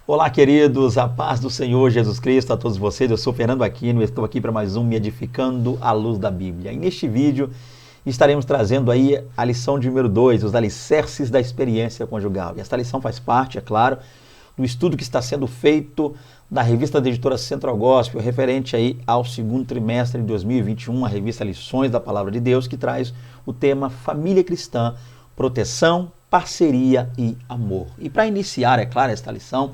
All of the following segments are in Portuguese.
Olá, queridos, a paz do Senhor Jesus Cristo a todos vocês. Eu sou Fernando Aquino e estou aqui para mais um Me Edificando à Luz da Bíblia. E neste vídeo estaremos trazendo aí a lição de número 2, os alicerces da experiência conjugal. E esta lição faz parte, é claro, do estudo que está sendo feito da revista da editora Central Gospel, referente aí ao segundo trimestre de 2021, a revista Lições da Palavra de Deus, que traz o tema Família Cristã, Proteção, Parceria e Amor. E para iniciar, é claro, esta lição,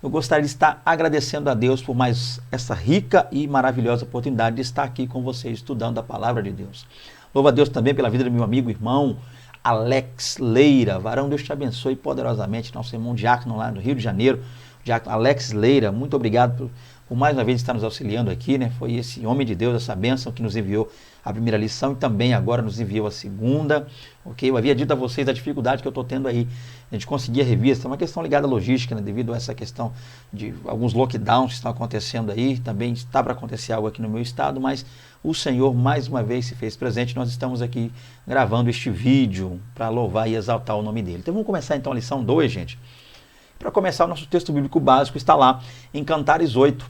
eu gostaria de estar agradecendo a Deus por mais essa rica e maravilhosa oportunidade de estar aqui com vocês, estudando a Palavra de Deus. Louvo a Deus também pela vida do meu amigo e irmão Alex Leira. Varão, Deus te abençoe poderosamente, nosso irmão diácono lá do Rio de Janeiro, diácono Alex Leira. Muito obrigado por mais uma vez estar nos auxiliando aqui, né? Foi esse homem de Deus, essa bênção que nos enviou a primeira lição e também agora nos enviou a segunda, ok? Eu havia dito a vocês a dificuldade que eu estou tendo aí de conseguir a revista, é uma questão ligada à logística, né? Devido a essa questão de alguns lockdowns que estão acontecendo aí, também está para acontecer algo aqui no meu estado, mas o Senhor mais uma vez se fez presente, nós estamos aqui gravando este vídeo para louvar e exaltar o nome dele. Então vamos começar então a lição 2, gente. Para começar, o nosso texto bíblico básico está lá em Cantares 8,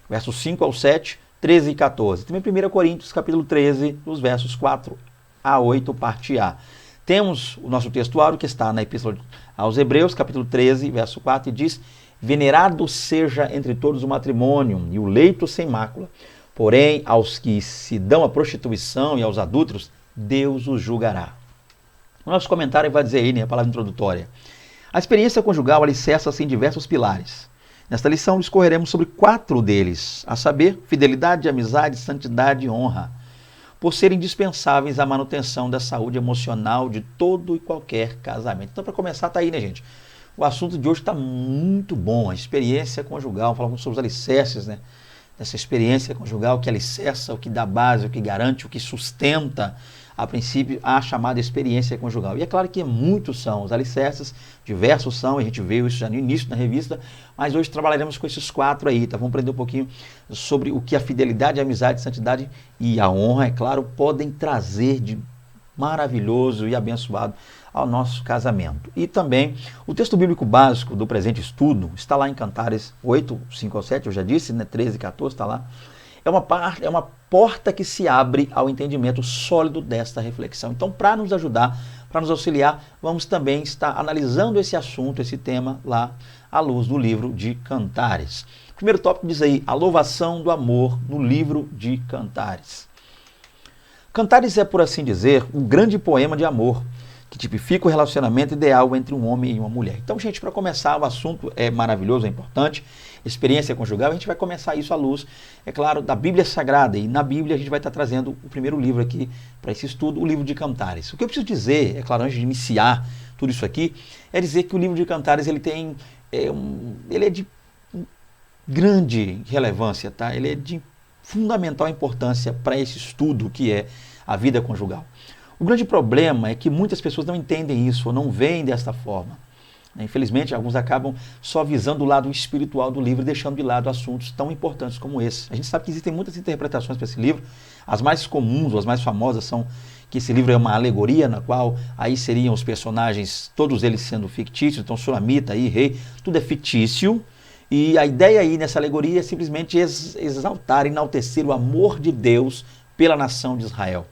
versos 5 ao 7, 13 e 14. Também 1 Coríntios, capítulo 13, os versos 4 a 8, parte A. Temos o nosso textuário que está na Epístola aos Hebreus, capítulo 13, verso 4, e diz: Venerado seja entre todos o matrimônio e o leito sem mácula, porém aos que se dão à prostituição e aos adúlteros, Deus os julgará. O nosso comentário vai dizer aí, né, a palavra introdutória. A experiência conjugal alicerça-se em diversos pilares. Nesta lição discorreremos sobre 4 deles, a saber, fidelidade, amizade, santidade e honra, por serem indispensáveis à manutenção da saúde emocional de todo e qualquer casamento. Então, para começar, tá aí, né, gente? O assunto de hoje está muito bom, a experiência conjugal, falamos sobre os alicerces, né? Dessa experiência conjugal que alicerça, o que dá base, o que garante, o que sustenta, a princípio, a chamada experiência conjugal. E é claro que muitos são os alicerces, diversos são, a gente viu isso já no início da revista, mas hoje trabalharemos com esses 4 aí, tá? Vamos aprender um pouquinho sobre o que a fidelidade, a amizade, a santidade e a honra, é claro, podem trazer de maravilhoso e abençoado ao nosso casamento. E também o texto bíblico básico do presente estudo está lá em Cantares 8, 5 ao 7, eu já disse, né? 13 e 14 está lá. É uma porta que se abre ao entendimento sólido desta reflexão. Então, para nos ajudar, para nos auxiliar, vamos também estar analisando esse assunto, esse tema lá à luz do livro de Cantares. O primeiro tópico diz aí, a louvação do amor no livro de Cantares. Cantares é, por assim dizer, um grande poema de amor, que tipifica o relacionamento ideal entre um homem e uma mulher. Então, gente, para começar, o assunto é maravilhoso, é importante, experiência conjugal, a gente vai começar isso à luz, é claro, da Bíblia Sagrada, e na Bíblia a gente vai estar trazendo o primeiro livro aqui para esse estudo, o livro de Cantares. O que eu preciso dizer, é claro, antes de iniciar tudo isso aqui, é dizer que o livro de Cantares, ele é de grande relevância, tá? Ele é de fundamental importância para esse estudo que é a vida conjugal. O grande problema é que muitas pessoas não entendem isso, ou não veem desta forma. Infelizmente, alguns acabam só visando o lado espiritual do livro e deixando de lado assuntos tão importantes como esse. A gente sabe que existem muitas interpretações para esse livro. As mais comuns, ou as mais famosas, são que esse livro é uma alegoria, na qual aí seriam os personagens, todos eles sendo fictícios, então Sulamita e rei, tudo é fictício. E a ideia aí nessa alegoria é simplesmente exaltar, enaltecer o amor de Deus pela nação de Israel.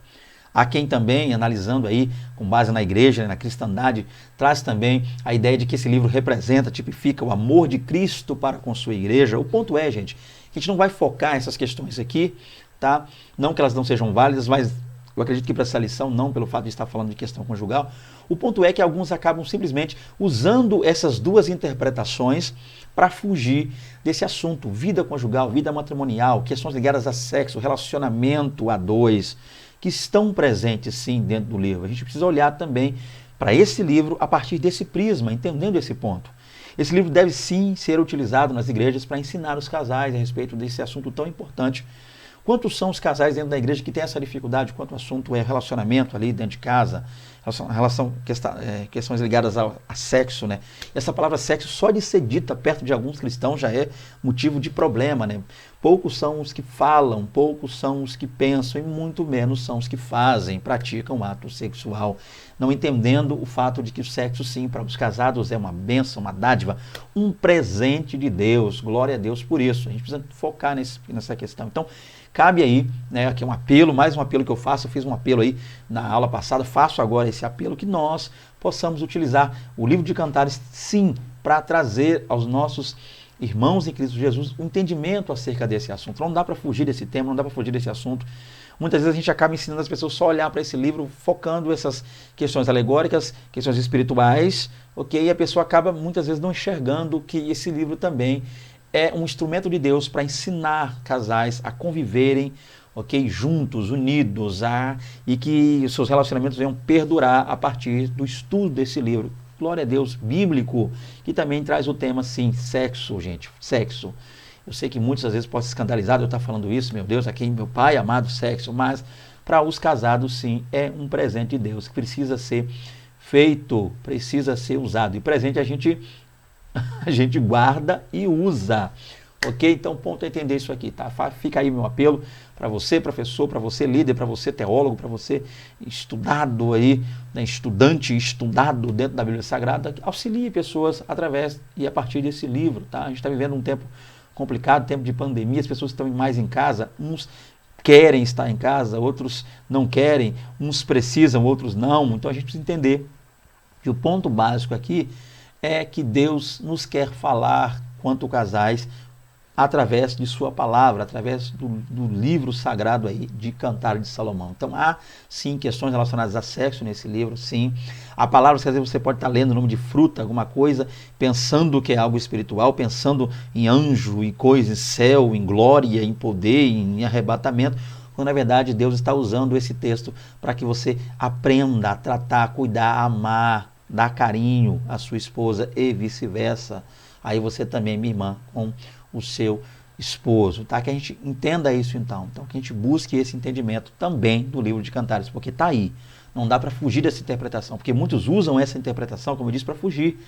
Há quem também, analisando aí, com base na igreja, na cristandade, traz também a ideia de que esse livro representa, tipifica o amor de Cristo para com sua igreja. O ponto é, gente, que a gente não vai focar essas questões aqui, tá? Não que elas não sejam válidas, mas eu acredito que para essa lição, não pelo fato de estar falando de questão conjugal. O ponto é que alguns acabam simplesmente usando essas duas interpretações para fugir desse assunto, vida conjugal, vida matrimonial, questões ligadas a sexo, relacionamento a dois, que estão presentes sim dentro do livro. A gente precisa olhar também para esse livro a partir desse prisma, entendendo esse ponto. Esse livro deve sim ser utilizado nas igrejas para ensinar os casais a respeito desse assunto tão importante. Quantos são os casais dentro da igreja que têm essa dificuldade? Quanto o assunto é relacionamento ali dentro de casa, questões ligadas a sexo, né? Essa palavra sexo, só de ser dita perto de alguns cristãos já é motivo de problema, né? poucos são os que falam, poucos são os que pensam e muito menos são os que fazem, praticam o ato sexual, não entendendo o fato de que o sexo, sim, para os casados é uma bênção, uma dádiva, um presente de Deus. Glória a Deus por isso. A gente precisa focar nessa questão. Então, cabe aí, né, aqui um apelo, mais um apelo que eu faço. Eu fiz um apelo aí na aula passada, faço agora esse apelo, que nós possamos utilizar o livro de Cantares, sim, para trazer aos nossos irmãos em Cristo Jesus, o entendimento acerca desse assunto. Não dá para fugir desse tema, não dá para fugir desse assunto. Muitas vezes a gente acaba ensinando as pessoas só a olhar para esse livro, focando essas questões alegóricas, questões espirituais, ok? E a pessoa acaba muitas vezes não enxergando que esse livro também é um instrumento de Deus para ensinar casais a conviverem, ok? Juntos, unidos, e que os seus relacionamentos venham perdurar a partir do estudo desse livro. Glória a Deus, bíblico, que também traz o tema, sim, sexo, gente, sexo. Eu sei que muitas vezes pode se escandalizar de eu estar falando isso, meu Deus, aqui meu pai, amado sexo, mas para os casados, sim, é um presente de Deus, que precisa ser feito, precisa ser usado. E presente a gente guarda e usa, ok? Então, o ponto é entender isso aqui, tá? Fica aí meu apelo para você, professor, para você, líder, para você, teólogo, para você, estudado aí, né, estudante, estudado dentro da Bíblia Sagrada, que auxilie pessoas através e a partir desse livro, tá? A gente está vivendo um tempo complicado, tempo de pandemia, as pessoas estão mais em casa, uns querem estar em casa, outros não querem, uns precisam, outros não. Então a gente precisa entender que o ponto básico aqui é que Deus nos quer falar quanto casais através de sua palavra, através do livro sagrado aí de Cantares de Salomão. Então há sim questões relacionadas a sexo nesse livro, sim. Há palavras que às vezes você pode estar lendo o nome de fruta, alguma coisa, pensando que é algo espiritual, pensando em anjo e coisa, em céu, em glória, em poder, em arrebatamento, quando na verdade Deus está usando esse texto para que você aprenda a tratar, a cuidar, a amar, dar carinho à sua esposa e vice-versa. Aí você também, minha irmã, com o seu esposo, tá? Que a gente entenda isso então. Então, que a gente busque esse entendimento também do livro de Cantares, porque está aí. Não dá para fugir dessa interpretação, porque muitos usam essa interpretação, como eu disse, para fugir.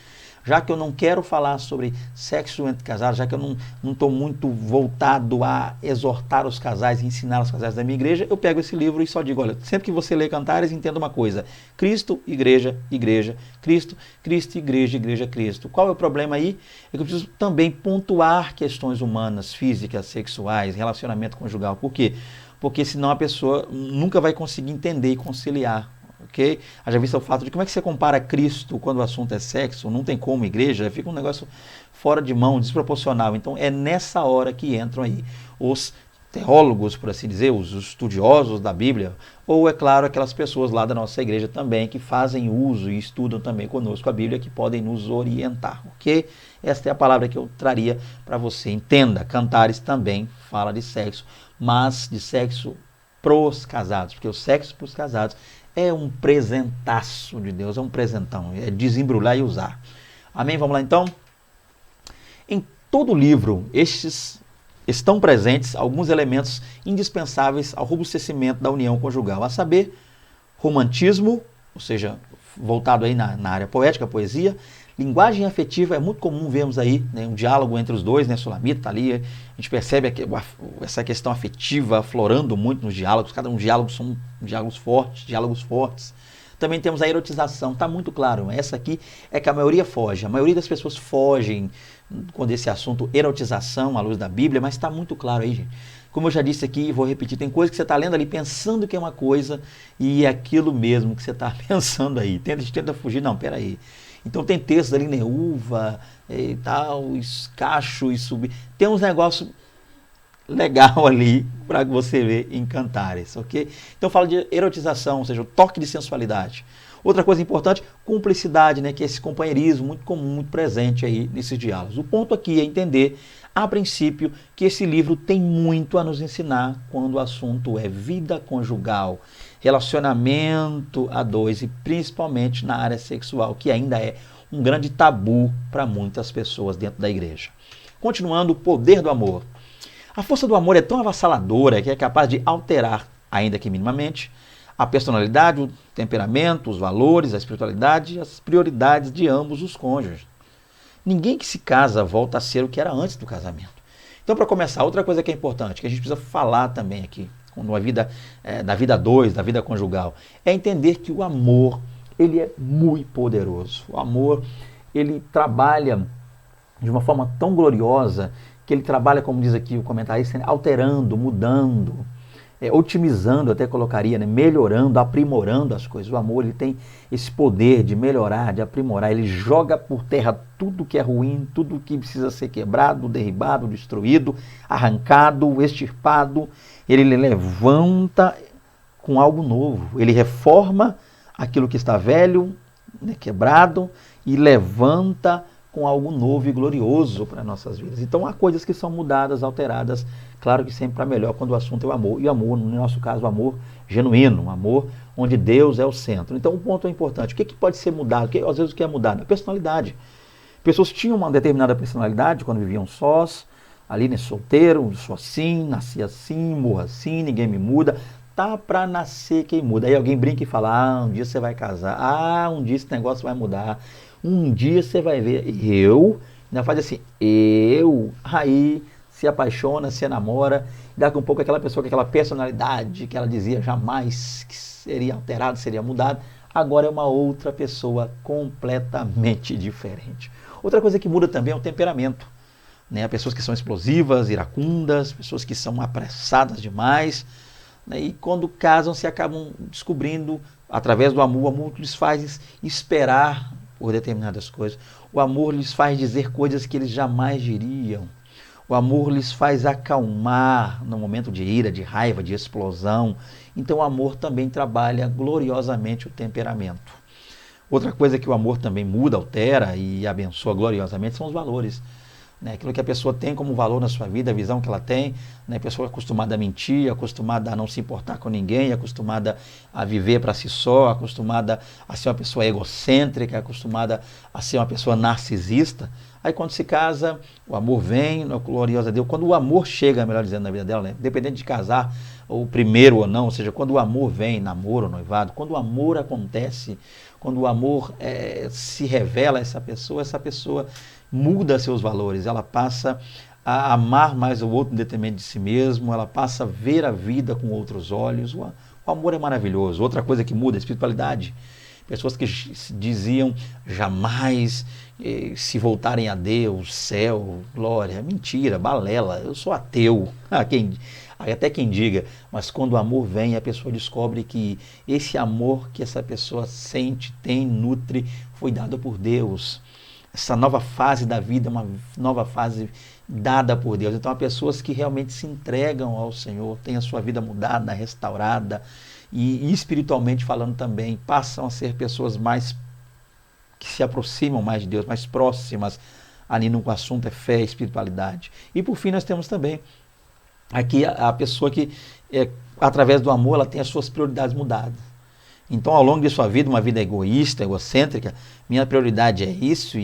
Já que eu não quero falar sobre sexo entre casados, já que eu não estou muito voltado a exortar os casais, ensinar os casais da minha igreja, eu pego esse livro e só digo, olha, sempre que você lê Cantares, entenda uma coisa, Cristo, igreja, igreja, Cristo, Cristo, igreja, igreja, Cristo. Qual é o problema aí? É que eu preciso também pontuar questões humanas, físicas, sexuais, relacionamento conjugal. Por quê? Porque senão a pessoa nunca vai conseguir entender e conciliar. Ok? Haja visto o fato de como é que você compara Cristo quando o assunto é sexo, não tem como igreja, fica um negócio fora de mão, desproporcional. Então é nessa hora que entram aí os teólogos, por assim dizer, os estudiosos da Bíblia, ou é claro, aquelas pessoas lá da nossa igreja também que fazem uso e estudam também conosco a Bíblia, que podem nos orientar, ok? Esta é a palavra que eu traria para você. Entenda, Cantares também fala de sexo, mas de sexo pros casados, porque o sexo pros casados é um presentaço de Deus, é um presentão, é desembrulhar e usar. Amém? Vamos lá então? Em todo o livro, estão presentes alguns elementos indispensáveis ao robustecimento da união conjugal, a saber, romantismo, ou seja, voltado aí na área poética, poesia, linguagem afetiva, é muito comum vermos aí, né, um diálogo entre os dois, né, Sulamita ali, a gente percebe essa questão afetiva aflorando muito nos diálogos, cada um diálogo são diálogos fortes. Também temos a erotização, está muito claro, essa aqui é que a maioria foge, a maioria das pessoas fogem quando esse assunto erotização à luz da Bíblia, mas está muito claro aí, gente. Como eu já disse aqui, vou repetir, tem coisa que você está lendo ali pensando que é uma coisa e é aquilo mesmo que você está pensando aí. Tenta fugir, não, peraí. Então tem textos ali, né, uva e tal, cacho e subir. Tem uns negócios legal ali para você ver em Cantares, ok? Então fala de erotização, ou seja, o toque de sensualidade. Outra coisa importante, cumplicidade, né, que é esse companheirismo muito comum, muito presente aí nesses diálogos. O ponto aqui é entender, a princípio, que esse livro tem muito a nos ensinar quando o assunto é vida conjugal, relacionamento a dois e principalmente na área sexual, que ainda é um grande tabu para muitas pessoas dentro da igreja. Continuando, o poder do amor. A força do amor é tão avassaladora que é capaz de alterar, ainda que minimamente, a personalidade, o temperamento, os valores, a espiritualidade e as prioridades de ambos os cônjuges. Ninguém que se casa volta a ser o que era antes do casamento. Então, para começar, outra coisa que é importante, que a gente precisa falar também aqui, na vida, da vida a dois, da vida conjugal, é entender que o amor, ele é muito poderoso. O amor, ele trabalha de uma forma tão gloriosa, que ele trabalha, como diz aqui o comentarista, alterando, mudando, otimizando, até colocaria, né? Melhorando, aprimorando as coisas. O amor, ele tem esse poder de melhorar, de aprimorar. Ele joga por terra tudo que é ruim, tudo que precisa ser quebrado, derribado, destruído, arrancado, extirpado. Ele levanta com algo novo. Ele reforma aquilo que está velho, né, quebrado, e levanta com algo novo e glorioso para nossas vidas. Então há coisas que são mudadas, alteradas, claro que sempre para melhor quando o assunto é o amor. E o amor, no nosso caso, o amor genuíno, um amor onde Deus é o centro. Então o ponto é importante. O que pode ser mudado? Às vezes o que é mudado? A personalidade. Pessoas tinham uma determinada personalidade quando viviam sós, ali nesse solteiro, sou assim, nasci assim, morro assim, ninguém me muda. Tá para nascer quem muda. Aí alguém brinca e fala, um dia você vai casar, um dia esse negócio vai mudar. Um dia você vai ver, ainda faz assim, aí se apaixona, se namora, daqui a um pouco aquela pessoa com aquela personalidade que ela dizia jamais que seria alterada, seria mudada, agora é uma outra pessoa completamente diferente. Outra coisa que muda também é o temperamento, né? Pessoas que são explosivas, iracundas, pessoas que são apressadas demais, né? E quando casam se acabam descobrindo, através do amor, o amor lhes faz esperar por determinadas coisas. O amor lhes faz dizer coisas que eles jamais diriam. O amor lhes faz acalmar no momento de ira, de raiva, de explosão. Então o amor também trabalha gloriosamente o temperamento. Outra coisa que o amor também muda, altera e abençoa gloriosamente são os valores. Né? Aquilo que a pessoa tem como valor na sua vida, a visão que ela tem, né? A pessoa acostumada a mentir, acostumada a não se importar com ninguém, acostumada a viver para si só, acostumada a ser uma pessoa egocêntrica, acostumada a ser uma pessoa narcisista. Aí quando se casa, o amor vem, gloriosa a Deus. Quando o amor chega, melhor dizendo, na vida dela, né? Independente de casar, ou primeiro ou não, ou seja, quando o amor vem, namoro ou noivado, quando o amor acontece, quando o amor se revela a essa pessoa muda seus valores, ela passa a amar mais o outro em detrimento de si mesmo, ela passa a ver a vida com outros olhos. O amor é maravilhoso. Outra coisa que muda é a espiritualidade. Pessoas que diziam jamais se voltarem a Deus, céu, glória, mentira, balela, eu sou ateu. Até quem diga, mas quando o amor vem, a pessoa descobre que esse amor que essa pessoa sente, tem, nutre, foi dado por Deus. Essa nova fase da vida é uma nova fase dada por Deus. Então há pessoas que realmente se entregam ao Senhor, têm a sua vida mudada, restaurada, e espiritualmente falando também, passam a ser pessoas mais que se aproximam mais de Deus, mais próximas ali no assunto é fé e espiritualidade. E por fim nós temos também aqui a pessoa que, através do amor, ela tem as suas prioridades mudadas. Então, ao longo de sua vida, uma vida egoísta, egocêntrica, minha prioridade é isso,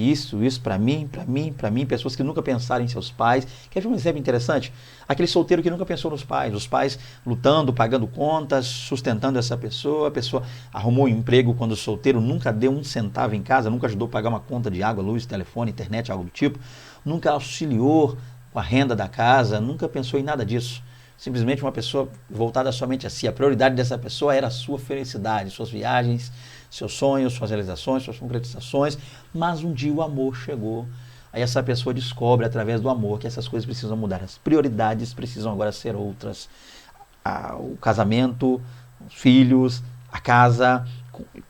para mim, pessoas que nunca pensaram em seus pais. Quer ver um exemplo interessante? Aquele solteiro que nunca pensou nos pais, os pais lutando, pagando contas, sustentando essa pessoa, a pessoa arrumou um emprego quando solteiro, nunca deu um centavo em casa, nunca ajudou a pagar uma conta de água, luz, telefone, internet, algo do tipo, nunca auxiliou com a renda da casa, nunca pensou em nada disso. Simplesmente uma pessoa voltada somente a si. A prioridade dessa pessoa era a sua felicidade, suas viagens, seus sonhos, suas realizações, suas concretizações. Mas um dia o amor chegou. Aí essa pessoa descobre, através do amor, que essas coisas precisam mudar. As prioridades precisam agora ser outras. O casamento, os filhos, a casa,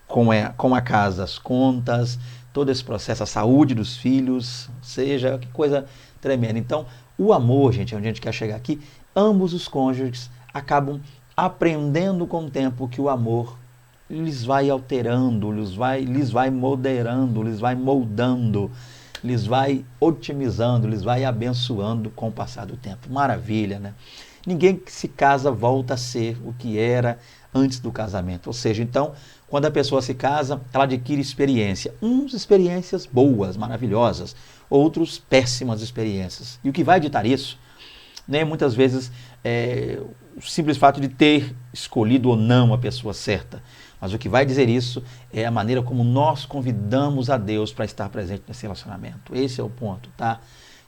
com a casa, as contas, todo esse processo, a saúde dos filhos, seja, que coisa tremenda. Então, o amor, gente, onde a gente quer chegar aqui, ambos os cônjuges acabam aprendendo com o tempo que o amor lhes vai alterando, lhes vai moderando, lhes vai moldando, lhes vai otimizando, lhes vai abençoando com o passar do tempo. Maravilha, né? Ninguém que se casa volta a ser o que era antes do casamento. Ou seja, então, quando a pessoa se casa, ela adquire experiência. Uns experiências boas, maravilhosas, outros péssimas experiências. E o que vai ditar isso? Né, muitas vezes o simples fato de ter escolhido ou não a pessoa certa. Mas o que vai dizer isso é a maneira como nós convidamos a Deus para estar presente nesse relacionamento. Esse é o ponto, tá?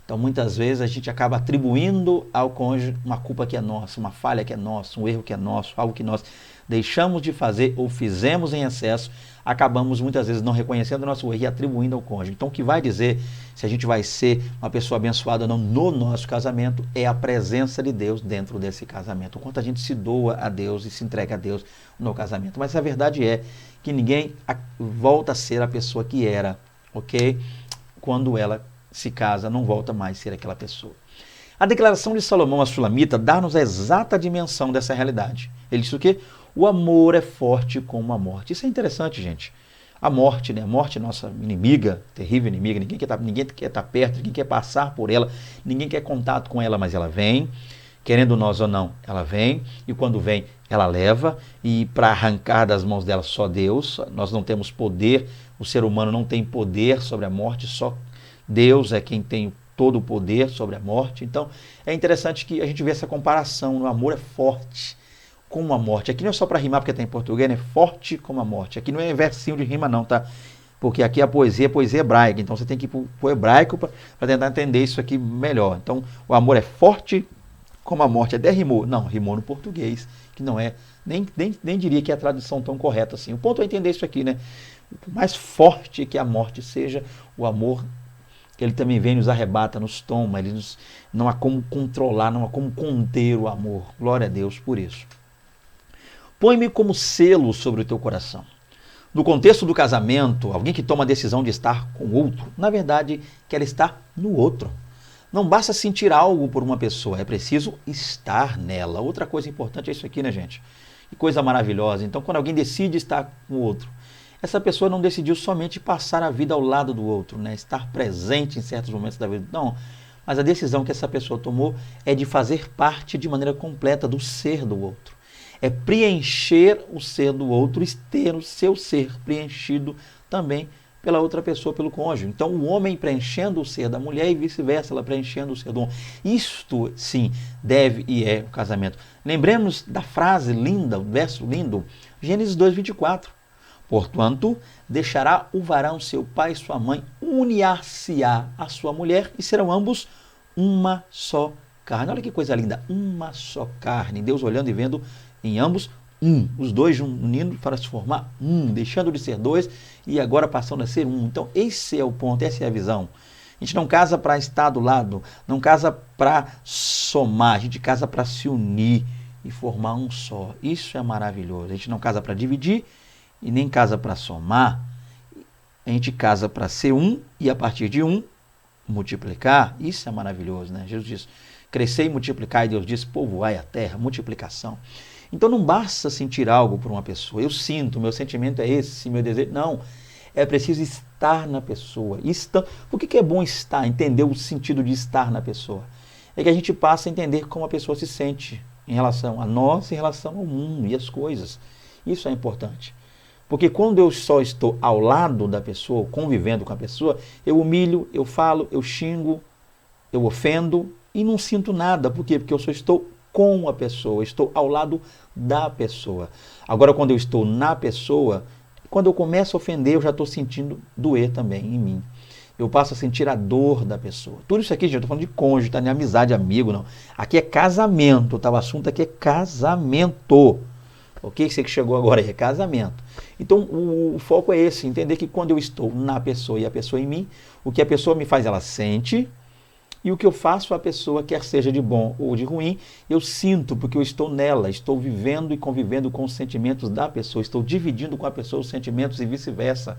Então, muitas vezes, a gente acaba atribuindo ao cônjuge uma culpa que é nossa, uma falha que é nossa, um erro que é nosso, algo que nós deixamos de fazer ou fizemos em excesso, acabamos muitas vezes não reconhecendo o nosso erro e atribuindo ao cônjuge. Então, o que vai dizer se a gente vai ser uma pessoa abençoada ou não no nosso casamento é a presença de Deus dentro desse casamento. O quanto a gente se doa a Deus e se entrega a Deus no casamento. Mas a verdade é que ninguém volta a ser a pessoa que era, ok? Quando ela se casa, não volta mais a ser aquela pessoa. A declaração de Salomão a Sulamita dá-nos a exata dimensão dessa realidade. Ele diz o quê? O amor é forte como a morte. Isso é interessante, gente. A morte, né? A morte é nossa inimiga, terrível inimiga. Ninguém quer estar perto, ninguém quer passar por ela, ninguém quer contato com ela, mas ela vem. Querendo nós ou não, ela vem. E quando vem, ela leva. E para arrancar das mãos dela só Deus. Nós não temos poder. O ser humano não tem poder sobre a morte. Só Deus é quem tem todo o poder sobre a morte. Então, é interessante que a gente vê essa comparação. O amor é forte como a morte. Aqui não é só para rimar porque está em português, é forte como a morte. Aqui não é versinho de rima não, tá? Porque aqui a poesia é poesia hebraica. Então, você tem que ir para o hebraico para tentar entender isso aqui melhor. Então, o amor é forte como a morte. Até rimou. Não, rimou no português, que não é, nem diria que é a tradução tão correta assim. O ponto é entender isso aqui, né? O mais forte que a morte seja, o amor, ele também vem, nos arrebata, nos toma, não há como controlar, não há como conter o amor. Glória a Deus por isso. Põe-me como selo sobre o teu coração. No contexto do casamento, alguém que toma a decisão de estar com outro, na verdade, quer estar no outro. Não basta sentir algo por uma pessoa, é preciso estar nela. Outra coisa importante é isso aqui, né, gente? Que coisa maravilhosa. Então, quando alguém decide estar com o outro, essa pessoa não decidiu somente passar a vida ao lado do outro, né? Estar presente em certos momentos da vida. Não, mas a decisão que essa pessoa tomou é de fazer parte de maneira completa do ser do outro. É preencher o ser do outro e ter o seu ser preenchido também pela outra pessoa, pelo cônjuge. Então, o homem preenchendo o ser da mulher e vice-versa, ela preenchendo o ser do homem. Isto, sim, deve e é o casamento. Lembremos da frase linda, o verso lindo, Gênesis 2:24. Portanto, deixará o varão seu pai e sua mãe, unir-se-á a sua mulher e serão ambos uma só carne. Olha que coisa linda, uma só carne. Deus olhando e vendo em ambos os dois unindo para se formar deixando de ser dois e agora passando a ser um. Então, esse é o ponto, essa é a visão. A gente não casa para estar do lado, não casa para somar, a gente casa para se unir e formar um só. Isso é maravilhoso. A gente não casa para dividir e nem casa para somar. A gente casa para ser um e a partir de um multiplicar. Isso é maravilhoso, né? Jesus diz, crescer e multiplicar, e Deus diz, povoai a terra, multiplicação. Então não basta sentir algo por uma pessoa. Eu sinto, meu sentimento é esse, meu desejo. Não, é preciso estar na pessoa. Por que é bom estar, entender o sentido de estar na pessoa? É que a gente passa a entender como a pessoa se sente em relação a nós, em relação ao mundo e às coisas. Isso é importante. Porque quando eu só estou ao lado da pessoa, convivendo com a pessoa, eu humilho, eu falo, eu xingo, eu ofendo e não sinto nada. Por quê? Porque eu só estou com a pessoa, estou ao lado da pessoa. Agora, quando eu estou na pessoa, quando eu começo a ofender, eu já estou sentindo doer também em mim. Eu passo a sentir a dor da pessoa. Tudo isso aqui, gente, eu estou falando de cônjuge, tá? Nem amizade, amigo, não. Aqui é casamento, tá? O assunto aqui é casamento. Ok? Você que chegou agora aí, é casamento. Então, o foco é esse, entender que quando eu estou na pessoa e a pessoa em mim, o que a pessoa me faz, ela sente, e o que eu faço a pessoa, quer seja de bom ou de ruim, eu sinto, porque eu estou nela, estou vivendo e convivendo com os sentimentos da pessoa, estou dividindo com a pessoa os sentimentos e vice-versa.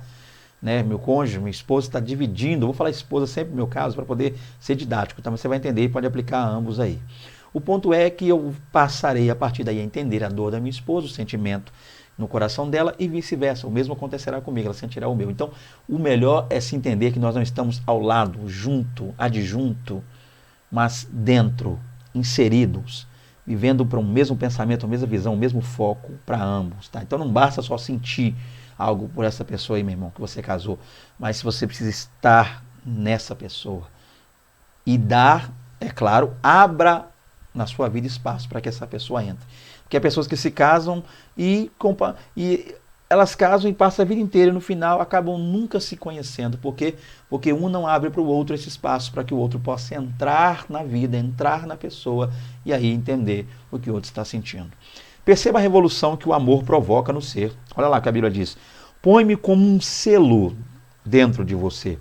Né? Meu cônjuge, minha esposa está dividindo, vou falar esposa sempre no meu caso, para poder ser didático, tá? Mas você vai entender e pode aplicar a ambos aí. O ponto é que eu passarei a partir daí a entender a dor da minha esposa, o sentimento no coração dela e vice-versa. O mesmo acontecerá comigo, ela sentirá o meu. Então, o melhor é se entender que nós não estamos ao lado, junto, adjunto, mas dentro, inseridos, vivendo para um mesmo pensamento, a mesma visão, o mesmo foco para ambos. Tá? Então, não basta só sentir algo por essa pessoa aí, meu irmão, que você casou, mas você precisa estar nessa pessoa e dar, é claro, abra na sua vida espaço para que essa pessoa entre. Porque há pessoas que se casam e elas casam e passam a vida inteira e no final acabam nunca se conhecendo. Por quê? Porque um não abre para o outro esse espaço para que o outro possa entrar na vida, entrar na pessoa e aí entender o que o outro está sentindo. Perceba a revolução que o amor provoca no ser. Olha lá o que a Bíblia diz. Põe-me como um selo dentro de você,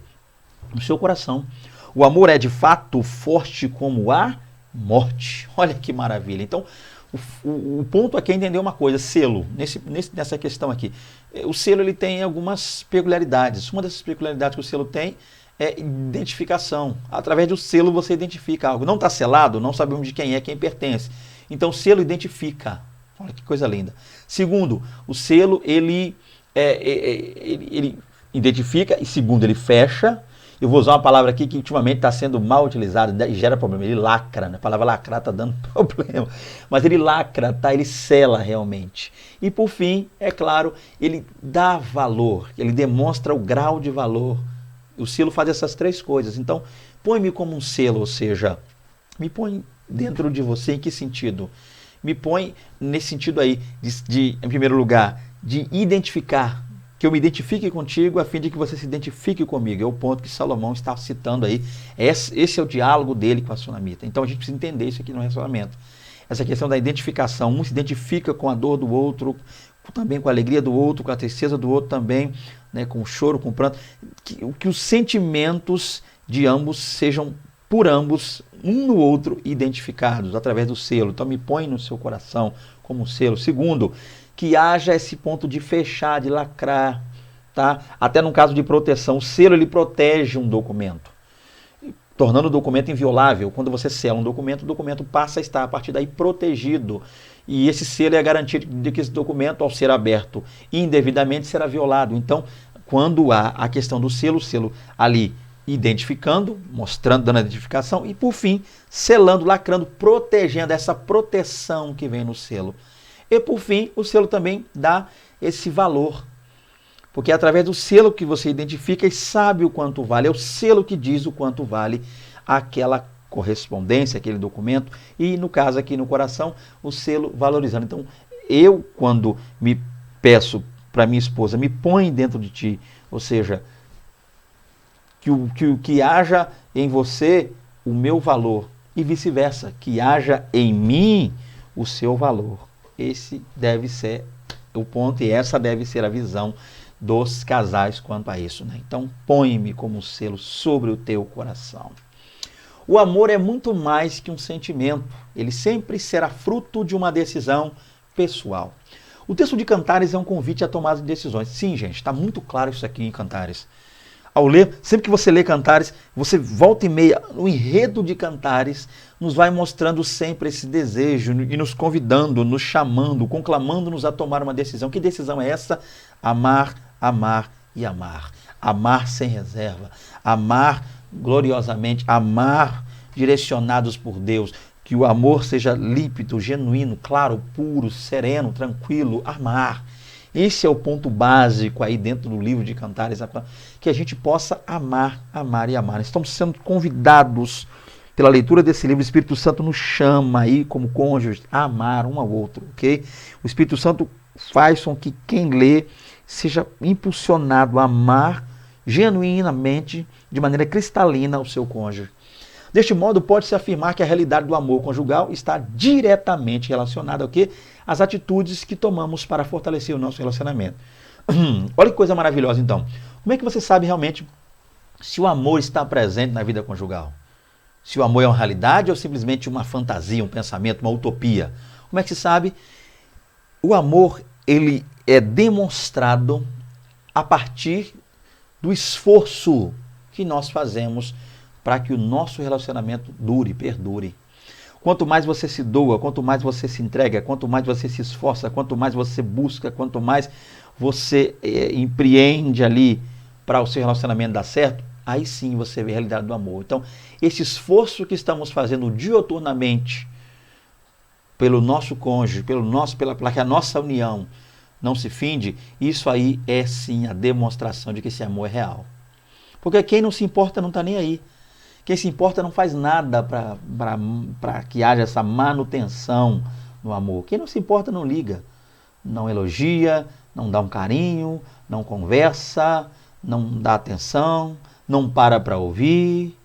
no seu coração. O amor é de fato forte como a morte. Olha que maravilha. Então, o ponto aqui é entender uma coisa, selo, nessa questão aqui. O selo ele tem algumas peculiaridades. Uma dessas peculiaridades que o selo tem é identificação. Através do selo você identifica algo. Não está selado, não sabemos de quem é, quem pertence. Então o selo identifica. Olha que coisa linda. Segundo, o selo ele identifica e segundo, ele fecha. Eu vou usar uma palavra aqui que ultimamente está sendo mal utilizada e gera problema. Ele lacra, né? A palavra lacrar está dando problema. Mas ele lacra, tá? Ele sela realmente. E por fim, é claro, ele dá valor, ele demonstra o grau de valor. O selo faz essas três coisas. Então, põe-me como um selo, ou seja, me põe dentro de você em que sentido? Me põe nesse sentido aí, em primeiro lugar, de identificar, que eu me identifique contigo a fim de que você se identifique comigo. É o ponto que Salomão está citando aí. Esse é o diálogo dele com a sunamita. Então a gente precisa entender isso aqui no relacionamento. Essa questão da identificação. Um se identifica com a dor do outro, também com a alegria do outro, com a tristeza do outro também, né, com o choro, com o pranto. Que os sentimentos de ambos sejam, por ambos, um no outro, identificados através do selo. Então me põe no seu coração como um selo. Segundo, que haja esse ponto de fechar, de lacrar, tá? Até no caso de proteção, o selo ele protege um documento, tornando o documento inviolável. Quando você sela um documento, o documento passa a estar a partir daí protegido. E esse selo é a garantia de que esse documento, ao ser aberto indevidamente, será violado. Então, quando há a questão do selo, o selo ali identificando, mostrando, dando a identificação, e por fim, selando, lacrando, protegendo, essa proteção que vem no selo. E por fim, o selo também dá esse valor, porque é através do selo que você identifica e sabe o quanto vale, é o selo que diz o quanto vale aquela correspondência, aquele documento, e no caso aqui no coração, o selo valorizando. Então, eu quando me peço para minha esposa, me põe dentro de ti, ou seja, que haja em você o meu valor e vice-versa, que haja em mim o seu valor. Esse deve ser o ponto e essa deve ser a visão dos casais quanto a isso, né? Então, põe-me como um selo sobre o teu coração. O amor é muito mais que um sentimento. Ele sempre será fruto de uma decisão pessoal. O texto de Cantares é um convite à tomada de decisões. Sim, gente, está muito claro isso aqui em Cantares. Ao ler, sempre que você lê Cantares, você volta e meia, no enredo de Cantares, nos vai mostrando sempre esse desejo e nos convidando, nos chamando, conclamando-nos a tomar uma decisão. Que decisão é essa? Amar, amar e amar. Amar sem reserva. Amar gloriosamente. Amar direcionados por Deus. Que o amor seja límpido, genuíno, claro, puro, sereno, tranquilo. Amar. Esse é o ponto básico aí dentro do livro de Cantares, que a gente possa amar, amar e amar. Estamos sendo convidados pela leitura desse livro, o Espírito Santo nos chama aí como cônjuges a amar um ao outro, ok? O Espírito Santo faz com que quem lê seja impulsionado a amar genuinamente, de maneira cristalina, o seu cônjuge. Deste modo, pode-se afirmar que a realidade do amor conjugal está diretamente relacionada ao quê? Às atitudes que tomamos para fortalecer o nosso relacionamento. Olha que coisa maravilhosa, então. Como é que você sabe realmente se o amor está presente na vida conjugal? Se o amor é uma realidade ou simplesmente uma fantasia, um pensamento, uma utopia? Como é que se sabe? O amor, ele é demonstrado a partir do esforço que nós fazemos para que o nosso relacionamento dure, perdure. Quanto mais você se doa, quanto mais você se entrega, quanto mais você se esforça, quanto mais você busca, quanto mais você empreende ali para o seu relacionamento dar certo, aí sim você vê a realidade do amor. Então, esse esforço que estamos fazendo dioturnamente pelo nosso cônjuge, para que a nossa união não se finde, isso aí é sim a demonstração de que esse amor é real. Porque quem não se importa não está nem aí. Quem se importa não faz nada para que haja essa manutenção no amor. Quem não se importa não liga, não elogia, não dá um carinho, não conversa, não dá atenção, não para ouvir,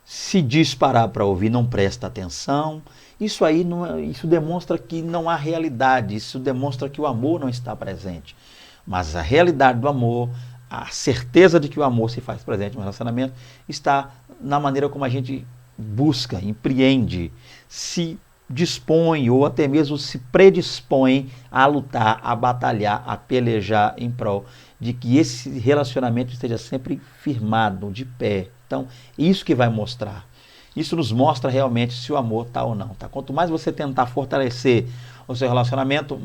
se diz parar para ouvir, não presta atenção. Isso aí isso demonstra que não há realidade, isso demonstra que o amor não está presente. Mas a realidade do amor, a certeza de que o amor se faz presente no relacionamento, está na maneira como a gente busca, empreende, se dispõe ou até mesmo se predispõe a lutar, a batalhar, a pelejar em prol de que esse relacionamento esteja sempre firmado, de pé. Então, isso que vai mostrar. Isso nos mostra realmente se o amor está ou não. Tá? Quanto mais você tentar fortalecer o seu relacionamento,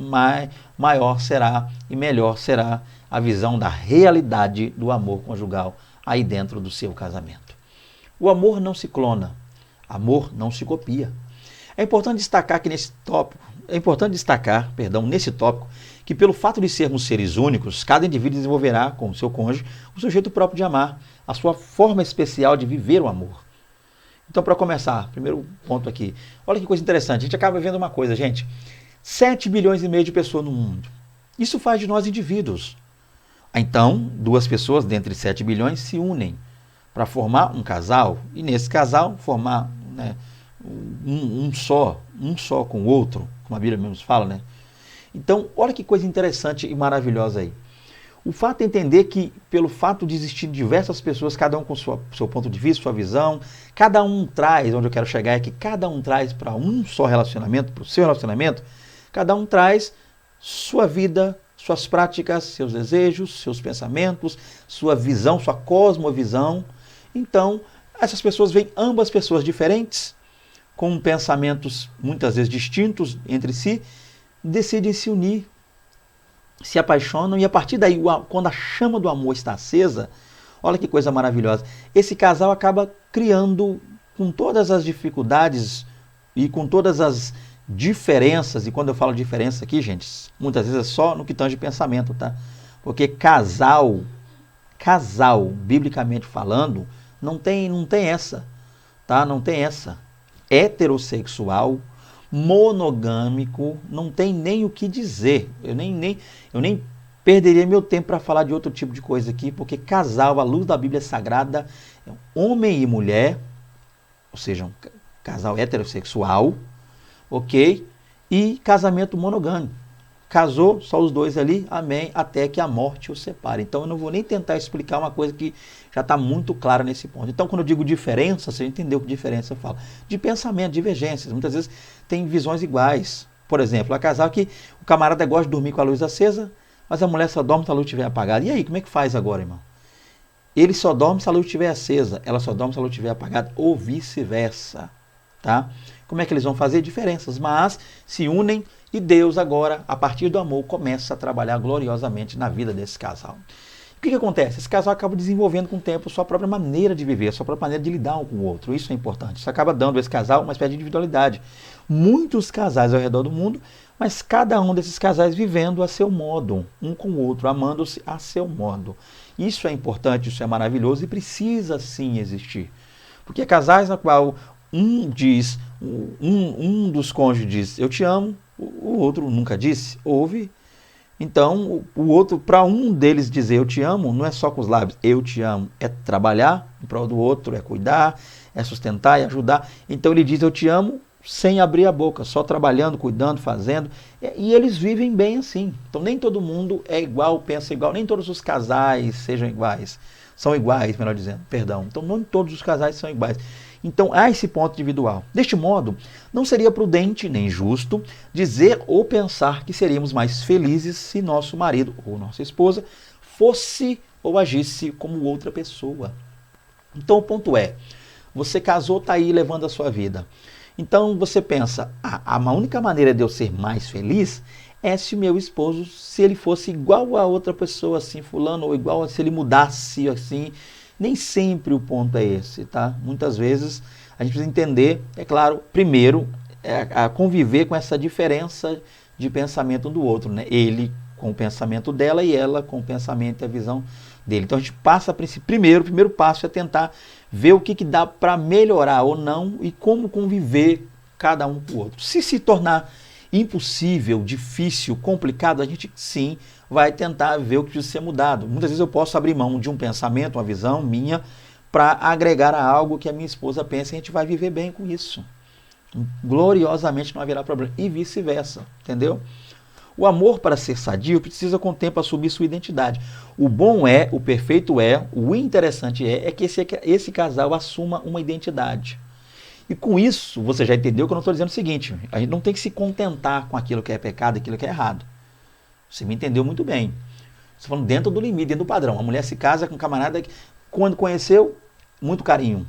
maior será e melhor será a visão da realidade do amor conjugal aí dentro do seu casamento. O amor não se clona, amor não se copia. É importante destacar nesse tópico, que pelo fato de sermos seres únicos, cada indivíduo desenvolverá com o seu cônjuge o seu jeito próprio de amar, a sua forma especial de viver o amor. Então, para começar, primeiro ponto aqui, olha que coisa interessante, a gente acaba vendo uma coisa, gente, 7 bilhões e meio de pessoas no mundo. Isso faz de nós indivíduos. Então, duas pessoas dentre 7 bilhões se unem para formar um casal, e nesse casal formar, né, um só com o outro, como a Bíblia mesmo fala, né? Então, olha que coisa interessante e maravilhosa aí. O fato de entender que, pelo fato de existir diversas pessoas, cada um com seu ponto de vista, sua visão, cada um traz, onde eu quero chegar é que cada um traz para um só relacionamento, para o seu relacionamento, cada um traz sua vida, suas práticas, seus desejos, seus pensamentos, sua visão, sua cosmovisão. Então, essas pessoas veem ambas pessoas diferentes, com pensamentos muitas vezes distintos entre si, decidem se unir, se apaixonam e a partir daí, quando a chama do amor está acesa, olha que coisa maravilhosa, esse casal acaba criando, com todas as dificuldades e com todas as diferenças, e quando eu falo diferença aqui, gente, muitas vezes é só no que tange pensamento, tá? Porque casal, biblicamente falando, não tem essa, tá? Não tem essa. Heterossexual, monogâmico, não tem nem o que dizer. Eu nem perderia meu tempo para falar de outro tipo de coisa aqui, porque casal, à luz da Bíblia Sagrada, é homem e mulher, ou seja, um casal heterossexual, ok? E casamento monogâmico. Casou, só os dois ali, amém, até que a morte os separe. Então eu não vou nem tentar explicar uma coisa que já está muito clara nesse ponto. Então quando eu digo diferença, você entendeu que diferença eu falo. De pensamento, divergências. Muitas vezes tem visões iguais. Por exemplo, há casal que o camarada gosta de dormir com a luz acesa, mas a mulher só dorme se a luz estiver apagada. E aí, como é que faz agora, irmão? Ele só dorme se a luz estiver acesa, ela só dorme se a luz estiver apagada, ou vice-versa. Tá? Como é que eles vão fazer? Diferenças, mas se unem e Deus agora, a partir do amor, começa a trabalhar gloriosamente na vida desse casal. O que acontece? Esse casal acaba desenvolvendo com o tempo a sua própria maneira de viver, a sua própria maneira de lidar um com o outro. Isso é importante. Isso acaba dando a esse casal uma espécie de individualidade. Muitos casais ao redor do mundo, mas cada um desses casais vivendo a seu modo, um com o outro, amando-se a seu modo. Isso é importante, isso é maravilhoso e precisa sim existir. Porque casais na qual um dos cônjuges diz eu te amo, o outro nunca disse, ouve. Então, o outro, para um deles dizer eu te amo, não é só com os lábios, eu te amo, é trabalhar em prol do outro, é cuidar, é sustentar, é ajudar. Então ele diz eu te amo sem abrir a boca, só trabalhando, cuidando, fazendo. E eles vivem bem assim. Então nem todo mundo é igual, pensa igual, nem todos os casais sejam iguais. São iguais, melhor dizendo, perdão. Então não todos os casais são iguais. Então há esse ponto individual. Deste modo, não seria prudente nem justo dizer ou pensar que seríamos mais felizes se nosso marido ou nossa esposa fosse ou agisse como outra pessoa. Então o ponto é, você casou, está aí levando a sua vida. Então você pensa, a única maneira de eu ser mais feliz é se o meu esposo, se ele fosse igual a outra pessoa, assim, fulano, ou igual se ele mudasse assim. Nem sempre o ponto é esse, tá? Muitas vezes a gente precisa entender, é claro, primeiro, a conviver com essa diferença de pensamento um do outro, né? Ele com o pensamento dela e ela com o pensamento e a visão dele. Então a gente passa, o primeiro passo é tentar ver o que dá para melhorar ou não e como conviver cada um com o outro. Se tornar impossível, difícil, complicado, a gente sim vai tentar ver o que precisa ser mudado. Muitas vezes eu posso abrir mão de um pensamento, uma visão minha, para agregar a algo que a minha esposa pensa e a gente vai viver bem com isso. Gloriosamente não haverá problema. E vice-versa, entendeu? O amor, para ser sadio, precisa com o tempo assumir sua identidade. O bom é, o perfeito é, o interessante é que esse casal assuma uma identidade. E com isso, você já entendeu que eu não estou dizendo o seguinte, a gente não tem que se contentar com aquilo que é pecado e aquilo que é errado. Você me entendeu muito bem. Estou falando dentro do limite, dentro do padrão. A mulher se casa com um camarada que, quando conheceu, muito carinho.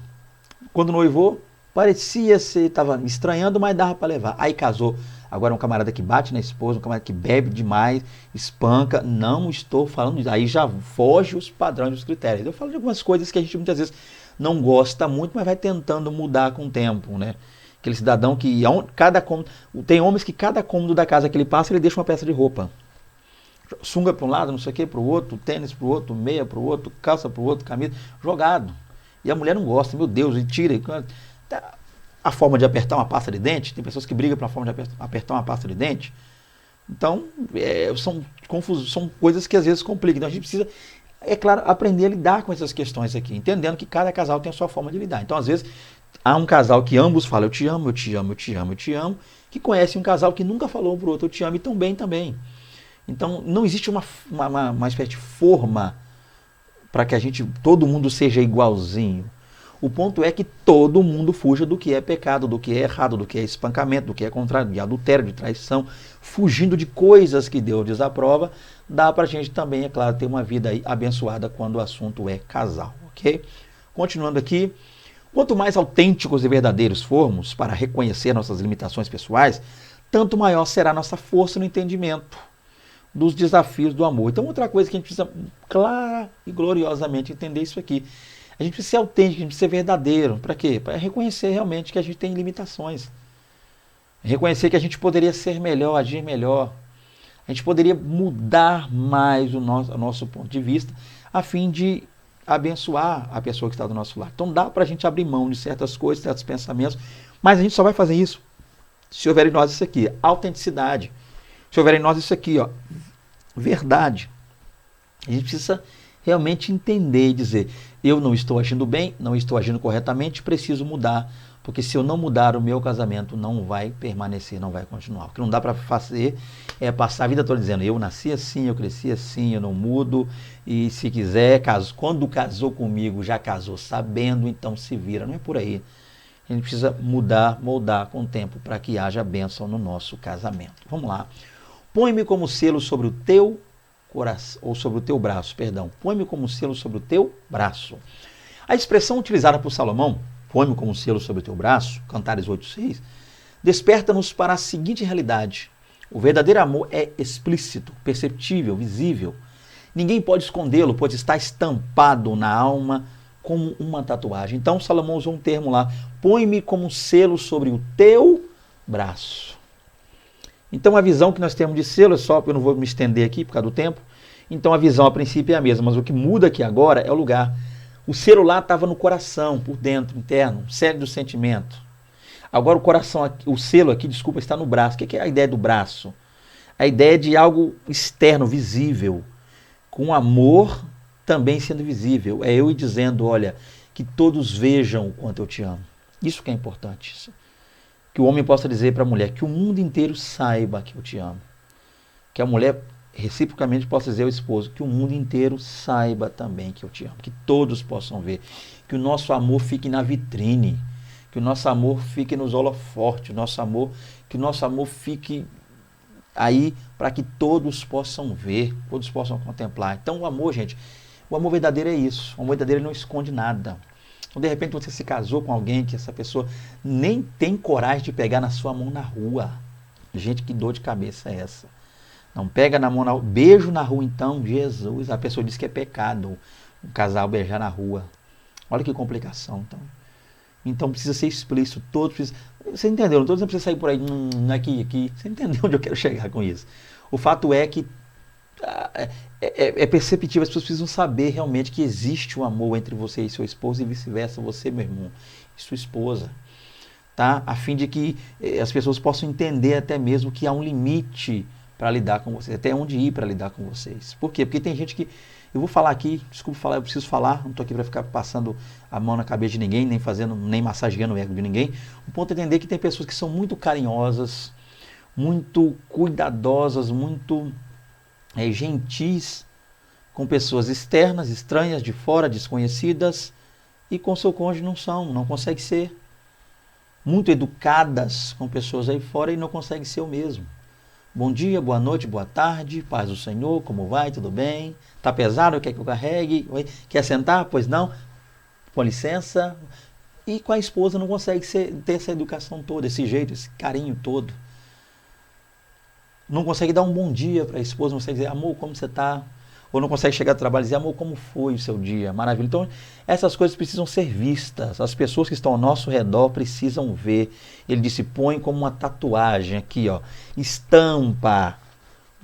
Quando noivou, parecia ser, estava me estranhando, mas dava para levar. Aí casou. Agora um camarada que bate na esposa, um camarada que bebe demais, espanca. Não estou falando disso. Aí já foge os padrões, os critérios. Eu falo de algumas coisas que a gente muitas vezes não gosta muito, mas vai tentando mudar com o tempo, né? Aquele cidadão que cada cômodo, tem homens que cada cômodo da casa que ele passa, ele deixa uma peça de roupa. Sunga para um lado, não sei o que, para o outro, tênis para o outro, meia para o outro, calça para o outro, camisa, jogado. E a mulher não gosta, meu Deus, e tira. A forma de apertar uma pasta de dente, tem pessoas que brigam pela forma de apertar uma pasta de dente. Então, são coisas que às vezes complicam. Então a gente precisa, é claro, aprender a lidar com essas questões aqui, entendendo que cada casal tem a sua forma de lidar. Então, às vezes, há um casal que ambos falam, eu te amo, eu te amo, eu te amo, eu te amo, que conhece um casal que nunca falou um para o outro, eu te amo, e tão bem também. Então, não existe uma espécie de forma para que todo mundo seja igualzinho. O ponto é que todo mundo fuja do que é pecado, do que é errado, do que é espancamento, do que é contrário, de adultério, de traição, fugindo de coisas que Deus desaprova. Dá para a gente também, é claro, ter uma vida aí abençoada quando o assunto é casal, ok? Continuando aqui, quanto mais autênticos e verdadeiros formos para reconhecer nossas limitações pessoais, tanto maior será nossa força no entendimento dos desafios do amor. Então, outra coisa que a gente precisa, clara e gloriosamente, entender isso aqui. A gente precisa ser autêntico, a gente precisa ser verdadeiro. Para quê? Para reconhecer realmente que a gente tem limitações. Reconhecer que a gente poderia ser melhor, agir melhor. A gente poderia mudar mais o nosso ponto de vista a fim de abençoar a pessoa que está do nosso lado. Então dá para a gente abrir mão de certas coisas, certos pensamentos, mas a gente só vai fazer isso se houver em nós isso aqui, autenticidade. Se houver em nós isso aqui, ó, verdade. A gente precisa realmente entender e dizer, eu não estou agindo bem, não estou agindo corretamente, preciso mudar, porque se eu não mudar, o meu casamento não vai permanecer, não vai continuar. O que não dá para fazer é passar a vida toda dizendo, eu nasci assim, eu cresci assim, eu não mudo, e se quiser, quando casou comigo, já casou sabendo, então se vira. Não é por aí. A gente precisa mudar, moldar com o tempo, para que haja bênção no nosso casamento. Vamos lá. Põe-me como selo sobre o teu coração, ou sobre o teu braço, perdão. Põe-me como selo sobre o teu braço. A expressão utilizada por Salomão, põe-me como selo sobre o teu braço, Cantares 8:6, desperta-nos para a seguinte realidade. O verdadeiro amor é explícito, perceptível, visível. Ninguém pode escondê-lo, pois está estampado na alma como uma tatuagem. Então Salomão usou um termo lá, põe-me como selo sobre o teu braço. Então a visão que nós temos de selo, é só, eu não vou me estender aqui por causa do tempo, então a visão a princípio é a mesma, mas o que muda aqui agora é o lugar. O selo lá estava no coração, por dentro, interno, selo do sentimento. Agora o coração, o selo aqui, desculpa, está no braço. O que é a ideia do braço? A ideia de algo externo, visível, com amor também sendo visível. É eu dizendo, olha, que todos vejam o quanto eu te amo. Isso que é importante. Que o homem possa dizer para a mulher, que o mundo inteiro saiba que eu te amo. Que a mulher reciprocamente possa dizer ao esposo, que o mundo inteiro saiba também que eu te amo. Que todos possam ver. Que o nosso amor fique na vitrine. Que o nosso amor fique nos holofortes. Que o nosso amor fique aí para que todos possam ver, todos possam contemplar. Então o amor, gente, o amor verdadeiro é isso. O amor verdadeiro não esconde nada. Então, de repente, você se casou com alguém que essa pessoa nem tem coragem de pegar na sua mão na rua. Gente, que dor de cabeça é essa? Não pega na mão na rua. Beijo na rua, então, Jesus. A pessoa diz que é pecado um casal beijar na rua. Olha que complicação, então. Então, precisa ser explícito. Todos precisam... Você entendeu? Todos não precisam sair por aí, aqui. Você entendeu onde eu quero chegar com isso? O fato é que é perceptível, as pessoas precisam saber realmente que existe um amor entre você e seu esposo e vice-versa, você, meu irmão, e sua esposa, tá? A fim de que as pessoas possam entender até mesmo que há um limite para lidar com vocês, até onde ir para lidar com vocês. Por quê? Porque tem gente que, eu vou falar aqui, desculpa falar, eu preciso falar, não estou aqui para ficar passando a mão na cabeça de ninguém, nem massageando o ego de ninguém. O ponto é entender que tem pessoas que são muito carinhosas, muito cuidadosas, muito gentis com pessoas externas, estranhas, de fora, desconhecidas, e com seu cônjuge não consegue ser. Muito educadas com pessoas aí fora e não consegue ser o mesmo. Bom dia, boa noite, boa tarde, paz do Senhor, como vai, tudo bem? Tá pesado, quer que eu carregue? Quer sentar? Pois não? Com licença. E com a esposa não consegue ter essa educação toda, esse jeito, esse carinho todo. Não consegue dar um bom dia para a esposa, não consegue dizer, amor, como você está? Ou não consegue chegar do trabalho e dizer, amor, como foi o seu dia? Maravilha. Então, essas coisas precisam ser vistas. As pessoas que estão ao nosso redor precisam ver. Ele disse, põe como uma tatuagem aqui, ó, estampa,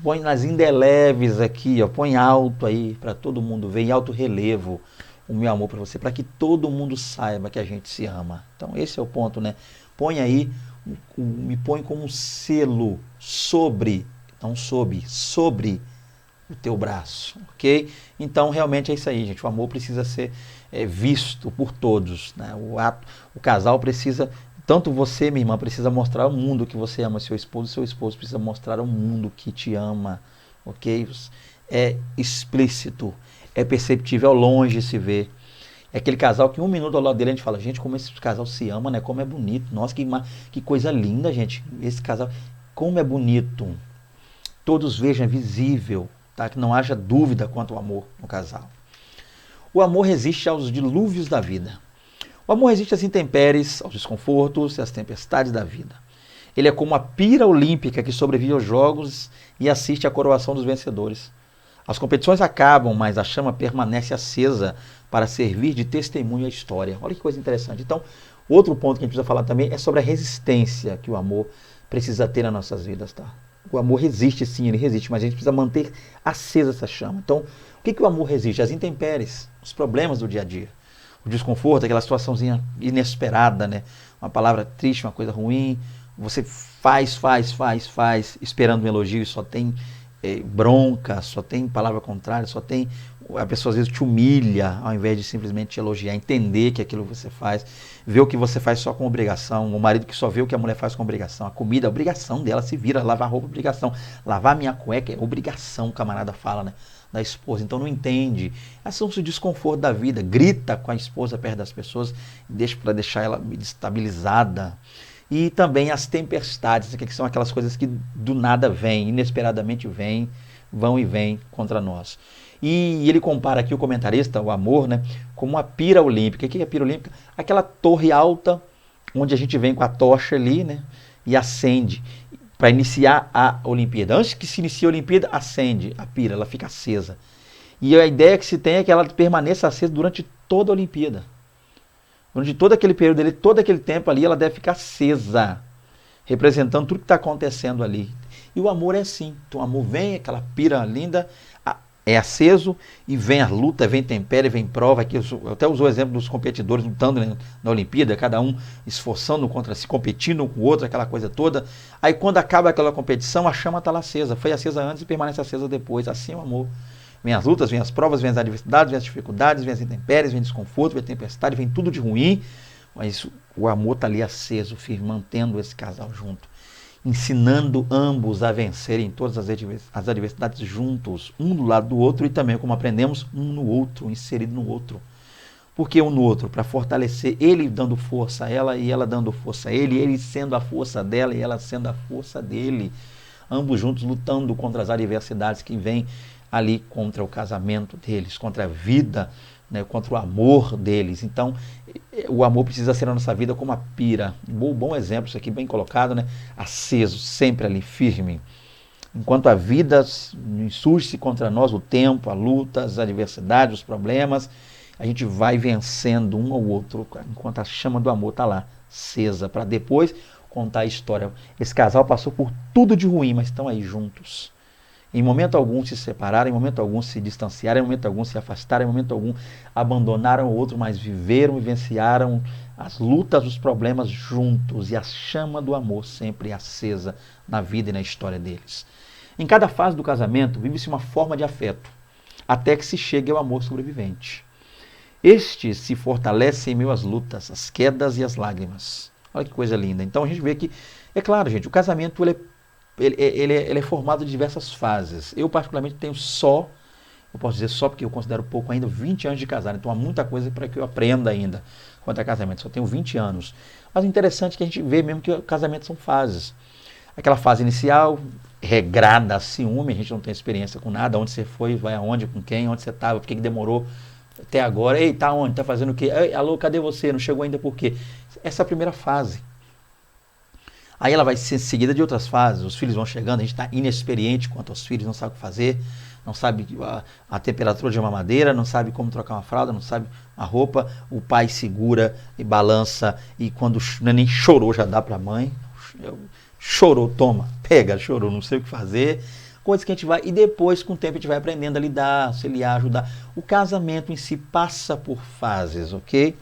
põe nas indeleves aqui, ó, põe alto aí para todo mundo ver, em alto relevo, o meu amor para você, para que todo mundo saiba que a gente se ama. Então, esse é o ponto, né? Põe aí, me põe como um selo sobre, não sobre o teu braço, ok? Então, realmente é isso aí, gente. O amor precisa ser visto por todos, né? O casal precisa, tanto você, minha irmã, precisa mostrar ao mundo que você ama seu esposo precisa mostrar ao mundo que te ama, ok? É explícito, é perceptível, ao longe se vê. É aquele casal que um minuto ao lado dele a gente fala, gente, como esse casal se ama, né? Como é bonito. Nossa, que coisa linda, gente. Esse casal, como é bonito. Todos vejam, é visível, tá? Que não haja dúvida quanto ao amor no casal. O amor resiste aos dilúvios da vida. O amor resiste às intempéries, aos desconfortos e às tempestades da vida. Ele é como a pira olímpica que sobrevive aos jogos e assiste à coroação dos vencedores. As competições acabam, mas a chama permanece acesa para servir de testemunho à história. Olha que coisa interessante. Então, outro ponto que a gente precisa falar também é sobre a resistência que o amor precisa ter nas nossas vidas, tá? O amor resiste, sim, ele resiste, mas a gente precisa manter acesa essa chama. Então, o que o amor resiste? As intempéries, os problemas do dia a dia. O desconforto, aquela situaçãozinha inesperada, né? Uma palavra triste, uma coisa ruim. Você faz, esperando um elogio e só tem bronca, só tem palavra contrária, só tem... A pessoa às vezes te humilha, ao invés de simplesmente te elogiar, entender que aquilo que você faz, ver o que você faz só com obrigação, o marido que só vê o que a mulher faz com obrigação, a comida é obrigação dela, se vira, lavar roupa é obrigação, lavar minha cueca é obrigação, o camarada fala, né, da esposa, então não entende, esse é um desconforto da vida, grita com a esposa perto das pessoas, para deixar ela destabilizada. E também as tempestades, que são aquelas coisas que do nada vêm, inesperadamente vão e vêm contra nós. E ele compara aqui o comentarista, o amor, né, como uma pira olímpica. O que é a pira olímpica? Aquela torre alta, onde a gente vem com a tocha ali, né, e acende, para iniciar a Olimpíada. Antes que se inicie a Olimpíada, acende a pira, ela fica acesa. E a ideia que se tem é que ela permaneça acesa durante toda a Olimpíada. Durante todo aquele período ali, todo aquele tempo ali, ela deve ficar acesa, representando tudo que está acontecendo ali. E o amor é assim. Então o amor vem, aquela pira linda, é aceso, e vem a luta, vem tempéria, vem prova. Aqui eu até usou o exemplo dos competidores lutando na Olimpíada, cada um esforçando contra si, competindo com o outro, aquela coisa toda. Aí quando acaba aquela competição, a chama está lá acesa. Foi acesa antes e permanece acesa depois. Assim é o amor. Vem as lutas, vem as provas, vem as adversidades, vem as dificuldades, vem as intempéries, vem desconforto, vem a tempestade, vem tudo de ruim, mas o amor está ali aceso, firme, mantendo esse casal junto, ensinando ambos a vencerem todas as adversidades juntos, um do lado do outro, e também, como aprendemos, um no outro, inserido no outro. Por que um no outro? Para fortalecer, ele dando força a ela e ela dando força a ele sendo a força dela e ela sendo a força dele, ambos juntos lutando contra as adversidades que vêm ali contra o casamento deles, contra a vida, né, contra o amor deles. Então, o amor precisa ser na nossa vida como a pira. Bom exemplo, isso aqui bem colocado, né? Aceso, sempre ali, firme. Enquanto a vida insurge-se contra nós, o tempo, a luta, as adversidades, os problemas, a gente vai vencendo um ao outro, enquanto a chama do amor está lá, acesa, para depois contar a história. Esse casal passou por tudo de ruim, mas estão aí juntos. Em momento algum se separaram, em momento algum se distanciaram, em momento algum se afastaram, em momento algum abandonaram o outro, mas viveram e venciaram as lutas, os problemas juntos, e a chama do amor sempre acesa na vida e na história deles. Em cada fase do casamento, vive-se uma forma de afeto, até que se chegue ao amor sobrevivente. Este se fortalece em meio às lutas, às quedas e às lágrimas. Olha que coisa linda. Então a gente vê que, é claro, gente, o casamento ele é formado de diversas fases. Eu particularmente tenho eu posso dizer só porque eu considero pouco ainda, 20 anos de casado. Então há muita coisa para que eu aprenda ainda quanto a casamento. Só tenho 20 anos. Mas o interessante é que a gente vê mesmo que o casamento são fases. Aquela fase inicial, regrada, ciúme, a gente não tem experiência com nada. Onde você foi, vai aonde, com quem, onde você estava, por que demorou até agora. Ei, tá onde? Tá fazendo o quê? Ei, alô, cadê você? Não chegou ainda por quê? Essa é a primeira fase. Aí ela vai ser seguida de outras fases. Os filhos vão chegando, a gente está inexperiente quanto aos filhos, não sabe o que fazer, não sabe a temperatura de uma madeira, não sabe como trocar uma fralda, não sabe a roupa. O pai segura e balança, e quando o neném chorou, já dá para a mãe. Chorou, toma, pega, chorou, não sei o que fazer. Coisas que a gente vai, e depois com o tempo a gente vai aprendendo a lidar, auxiliar, ajudar. O casamento em si passa por fases, ok?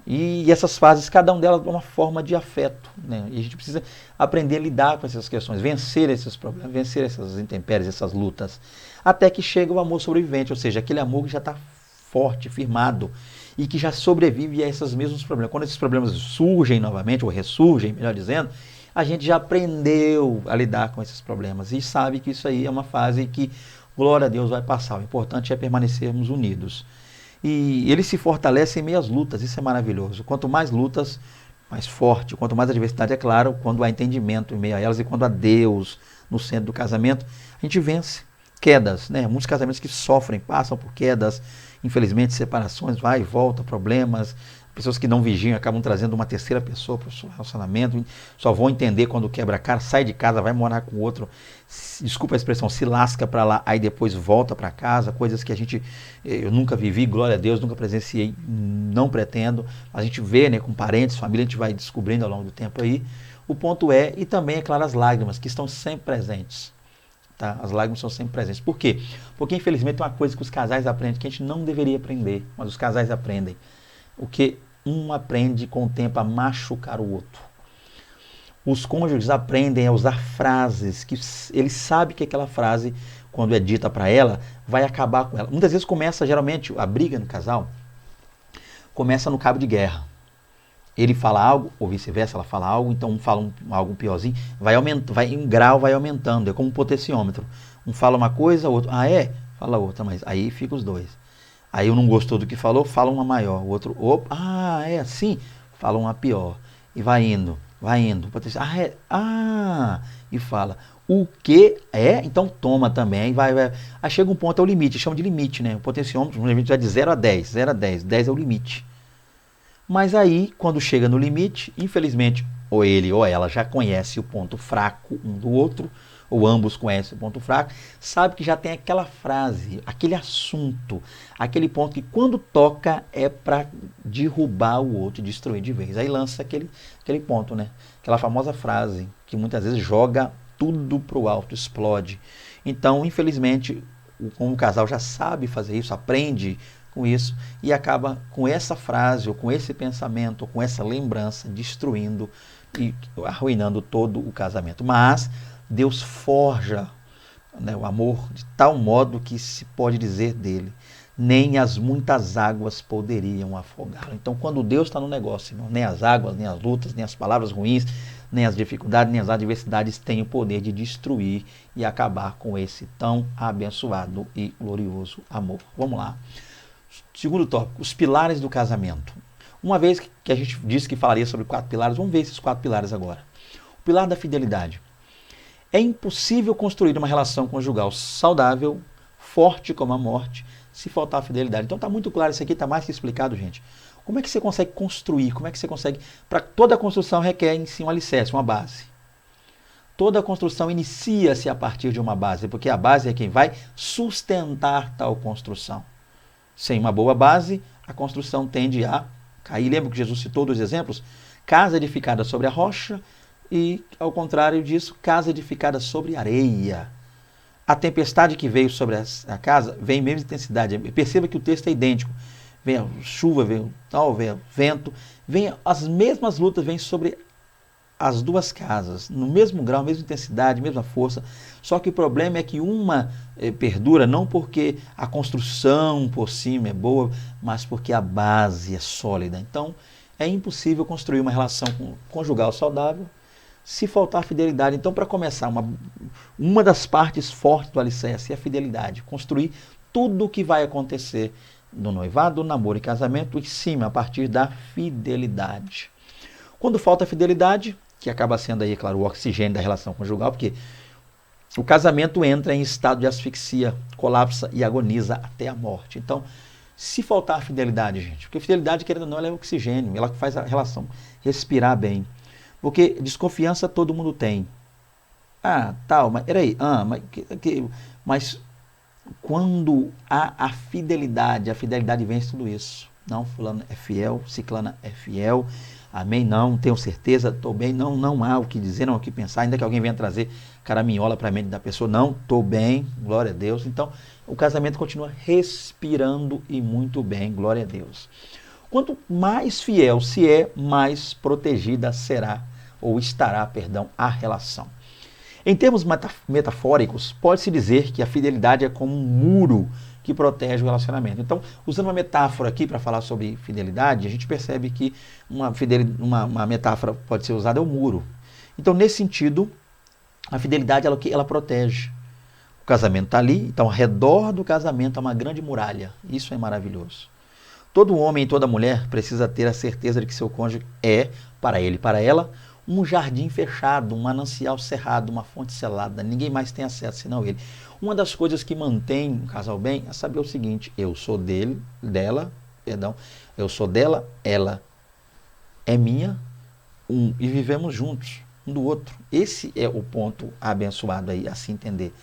E essas fases, cada uma delas é uma forma de afeto, né? E a gente precisa aprender a lidar com essas questões, vencer esses problemas, vencer essas intempéries, essas lutas, até que chega o amor sobrevivente, ou seja, aquele amor que já está forte, firmado, e que já sobrevive a esses mesmos problemas. Quando esses problemas surgem novamente, ou ressurgem, melhor dizendo, a gente já aprendeu a lidar com esses problemas e sabe que isso aí é uma fase que, glória a Deus, vai passar. O importante é permanecermos unidos. E ele se fortalece em meio às lutas, isso é maravilhoso. Quanto mais lutas, mais forte. Quanto mais adversidade, é claro, quando há entendimento em meio a elas e quando há Deus no centro do casamento, a gente vence. Quedas, né? Muitos casamentos que sofrem, passam por quedas, infelizmente separações, vai e volta, problemas. Pessoas que não vigiam acabam trazendo uma terceira pessoa para o seu relacionamento, só vão entender quando quebra a cara, sai de casa, vai morar com o outro, desculpa a expressão, se lasca para lá, aí depois volta para casa, coisas que eu nunca vivi, glória a Deus, nunca presenciei, não pretendo, a gente vê, né, com parentes, família, a gente vai descobrindo ao longo do tempo aí. O ponto é, e também, é claro, as lágrimas, que estão sempre presentes. Tá? As lágrimas são sempre presentes. Por quê? Porque, infelizmente, é uma coisa que os casais aprendem, que a gente não deveria aprender, mas os casais aprendem. O que um aprende com o tempo a machucar o outro. Os cônjuges aprendem a usar frases que ele sabe que aquela frase, quando é dita para ela, vai acabar com ela. Muitas vezes começa, geralmente, a briga no casal, começa no cabo de guerra. Ele fala algo, ou vice-versa, ela fala algo, então um fala algo piorzinho, um grau vai aumentando, é como um potenciômetro. Um fala uma coisa, o outro, fala outra, mas aí fica os dois. Aí um não gostou do que falou, fala uma maior. O outro, é assim? Fala uma pior. E vai indo. E fala. O que é? Então toma também. Aí vai. Aí chega um ponto, é o limite, chama de limite, né? O potenciômetro, a gente vai de 0 a 10. 0 a 10. 10 é o limite. Mas aí, quando chega no limite, infelizmente, ou ele ou ela já conhece o ponto fraco um do outro, ou ambos conhecem o ponto fraco, sabe que já tem aquela frase, aquele assunto, aquele ponto que quando toca é para derrubar o outro e destruir de vez. Aí lança aquele ponto, né? Aquela famosa frase que muitas vezes joga tudo para o alto, explode. Então, infelizmente, como o casal já sabe fazer isso, aprende com isso e acaba com essa frase, ou com esse pensamento, ou com essa lembrança, destruindo e arruinando todo o casamento. Mas Deus forja, né, o amor de tal modo que se pode dizer dele, nem as muitas águas poderiam afogá-lo. Então, quando Deus está no negócio, irmão, nem as águas, nem as lutas, nem as palavras ruins, nem as dificuldades, nem as adversidades têm o poder de destruir e acabar com esse tão abençoado e glorioso amor. Vamos lá. Segundo tópico, os pilares do casamento. Uma vez que a gente disse que falaria sobre 4 pilares, vamos ver esses 4 pilares agora. O pilar da fidelidade. É impossível construir uma relação conjugal saudável, forte como a morte, se faltar fidelidade. Então está muito claro, isso aqui está mais que explicado, gente. Como é que você consegue construir? Como é que você consegue... Para toda construção requer em si um alicerce, uma base. Toda construção inicia-se a partir de uma base, porque a base é quem vai sustentar tal construção. Sem uma boa base, a construção tende a cair. Lembra que Jesus citou 2 exemplos? Casa edificada sobre a rocha e, ao contrário disso, casa edificada sobre areia. A tempestade que veio sobre a casa vem em mesma intensidade. Perceba que o texto é idêntico. Vem a chuva, vem o vento, as mesmas lutas vêm sobre as duas casas, no mesmo grau, mesma intensidade, mesma força, só que o problema é que uma perdura não porque a construção por cima é boa, mas porque a base é sólida. Então, é impossível construir uma relação conjugal saudável se faltar fidelidade. Então, para começar, uma das partes fortes do alicerce é a fidelidade. Construir tudo o que vai acontecer no noivado, namoro e casamento em cima, a partir da fidelidade. Quando falta fidelidade, que acaba sendo aí, claro, o oxigênio da relação conjugal, porque o casamento entra em estado de asfixia, colapsa e agoniza até a morte. Então, se faltar fidelidade, gente, porque fidelidade, querendo ou não, ela é oxigênio, ela faz a relação respirar bem. Porque desconfiança todo mundo tem. Ah, tal, mas peraí, mas quando há a fidelidade vence tudo isso. Não, fulano é fiel, ciclana é fiel, amém, não, tenho certeza, estou bem, não há o que dizer, não há o que pensar, ainda que alguém venha trazer caraminhola para a mente da pessoa, não, estou bem, glória a Deus. Então, o casamento continua respirando e muito bem, glória a Deus. Quanto mais fiel se é, mais protegida será, ou estará, perdão, a relação. Em termos metafóricos, pode-se dizer que a fidelidade é como um muro que protege o relacionamento. Então, usando uma metáfora aqui para falar sobre fidelidade, a gente percebe que uma metáfora pode ser usada é o muro. Então, nesse sentido, a fidelidade ela protege. O casamento está ali, então ao redor do casamento há uma grande muralha. Isso é maravilhoso. Todo homem e toda mulher precisa ter a certeza de que seu cônjuge é, para ele e para ela, um jardim fechado, um manancial cerrado, uma fonte selada. Ninguém mais tem acesso senão ele. Uma das coisas que mantém um casal bem é saber o seguinte: eu sou eu sou dela, ela é minha, e vivemos juntos, um do outro. Esse é o ponto abençoado aí, a se entender.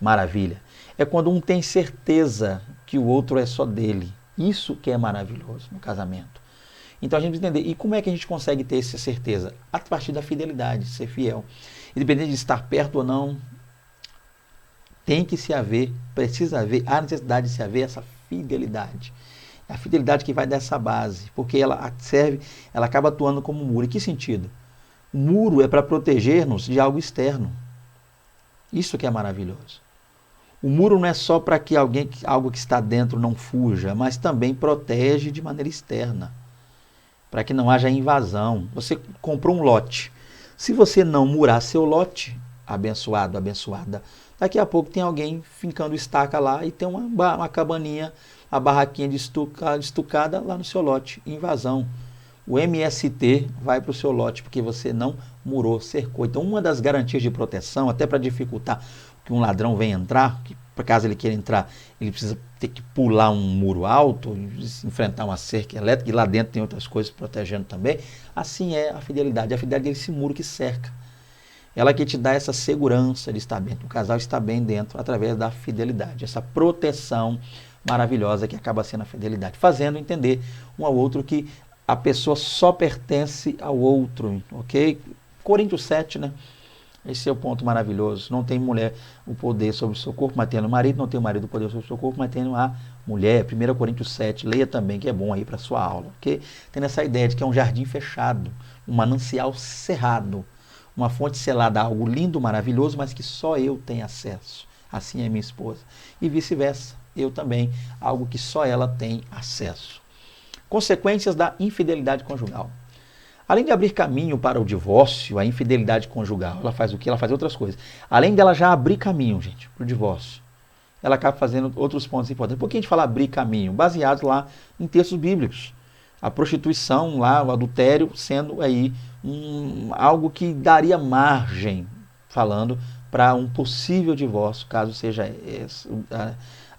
Maravilha. É quando um tem certeza que o outro é só dele. Isso que é maravilhoso no casamento. Então a gente precisa entender. E como é que a gente consegue ter essa certeza? A partir da fidelidade, ser fiel. Independente de estar perto ou não, precisa haver, há necessidade de se haver essa fidelidade. É a fidelidade que vai dessa base, porque ela acaba atuando como um muro. Em que sentido? O muro é para proteger-nos de algo externo. Isso que é maravilhoso. O muro não é só para que algo que está dentro não fuja, mas também protege de maneira externa, para que não haja invasão. Você comprou um lote. Se você não murar seu lote, abençoado, abençoada, daqui a pouco tem alguém fincando estaca lá e tem uma cabaninha, a barraquinha de estucada lá no seu lote. Invasão. O MST vai para o seu lote porque você não murou, cercou. Então, uma das garantias de proteção, até para dificultar que um ladrão venha entrar, que por caso ele queira entrar, ele precisa ter que pular um muro alto, enfrentar uma cerca elétrica, e lá dentro tem outras coisas protegendo também. Assim é a fidelidade. A fidelidade é esse muro que cerca. Ela que te dá essa segurança de estar bem. O casal está bem dentro através da fidelidade. Essa proteção maravilhosa que acaba sendo a fidelidade. Fazendo entender um ao outro que a pessoa só pertence ao outro, ok? Coríntios 7, né? Esse é o ponto maravilhoso. Não tem mulher o poder sobre o seu corpo, mas tem o marido. Não tem o marido o poder sobre o seu corpo, mas tem a mulher. 1 Coríntios 7, leia também, que é bom aí para a sua aula. Ok? Tem essa ideia de que é um jardim fechado, um manancial cerrado, uma fonte selada, algo lindo, maravilhoso, mas que só eu tenho acesso. Assim é minha esposa. E vice-versa. Eu também, algo que só ela tem acesso. Consequências da infidelidade conjugal. Além de abrir caminho para o divórcio, a infidelidade conjugal, ela faz o quê? Ela faz outras coisas. Além dela já abrir caminho, gente, para o divórcio, ela acaba fazendo outros pontos importantes. Por que a gente fala abrir caminho? Baseado lá em textos bíblicos. A prostituição lá, o adultério, sendo aí algo que daria margem, falando, para um possível divórcio, caso seja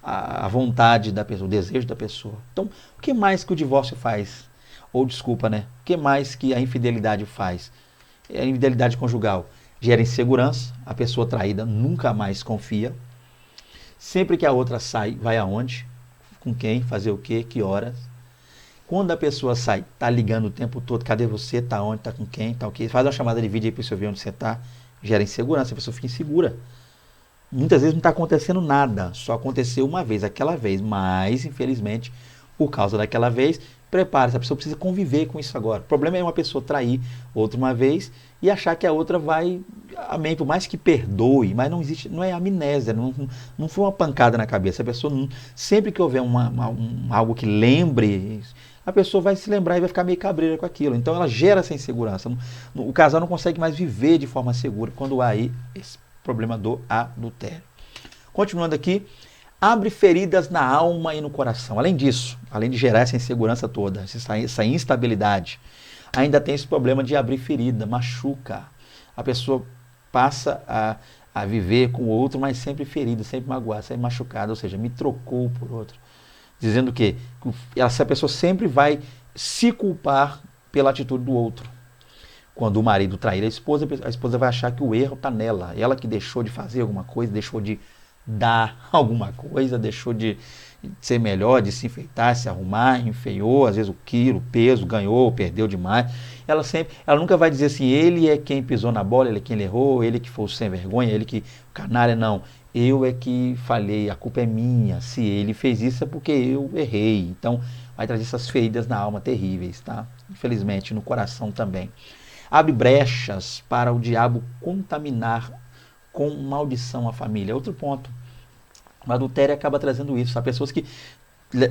a vontade da pessoa, o desejo da pessoa. Então, o que mais que o divórcio faz? Ou desculpa, né? O que mais que a infidelidade faz? A infidelidade conjugal gera insegurança, a pessoa traída nunca mais confia. Sempre que a outra sai, vai aonde? Com quem? Fazer o quê? Que horas? Quando a pessoa sai, tá ligando o tempo todo, cadê você? Tá onde? Tá com quem? Tá o quê? Faz uma chamada de vídeo aí para você ver onde você tá. Gera insegurança, a pessoa fica insegura. Muitas vezes não está acontecendo nada, só aconteceu uma vez, aquela vez, mas infelizmente, por causa daquela vez, prepare-se, a pessoa precisa conviver com isso agora. O problema é uma pessoa trair outra uma vez e achar que a outra vai, amém, por mais que perdoe, mas não existe, não é amnésia, não foi uma pancada na cabeça. A pessoa, sempre que houver algo que lembre, a pessoa vai se lembrar e vai ficar meio cabreira com aquilo. Então ela gera essa insegurança. O casal não consegue mais viver de forma segura quando há aí esse problema do adultério. Continuando aqui, abre feridas na alma e no coração. Além disso, além de gerar essa insegurança toda, essa instabilidade, ainda tem esse problema de abrir ferida, machuca. A pessoa passa a viver com o outro, mas sempre ferida, sempre magoada, sempre machucada, ou seja, me trocou por outro. Dizendo que essa pessoa sempre vai se culpar pela atitude do outro. Quando o marido trair a esposa vai achar que o erro está nela. Ela que deixou de fazer alguma coisa, deixou de dar alguma coisa, deixou de ser melhor, de se enfeitar, se arrumar, enfeiou, às vezes o quilo, o peso, ganhou, perdeu demais. Ela nunca vai dizer assim, ele é quem pisou na bola, ele é quem errou, ele que foi o sem vergonha, ele que o canalha, não. Eu é que falhei, a culpa é minha. Se ele fez isso é porque eu errei. Então vai trazer essas feridas na alma terríveis, tá? Infelizmente, no coração também. Abre brechas para o diabo contaminar com maldição a família. Outro ponto. O adultério acaba trazendo isso. Há pessoas que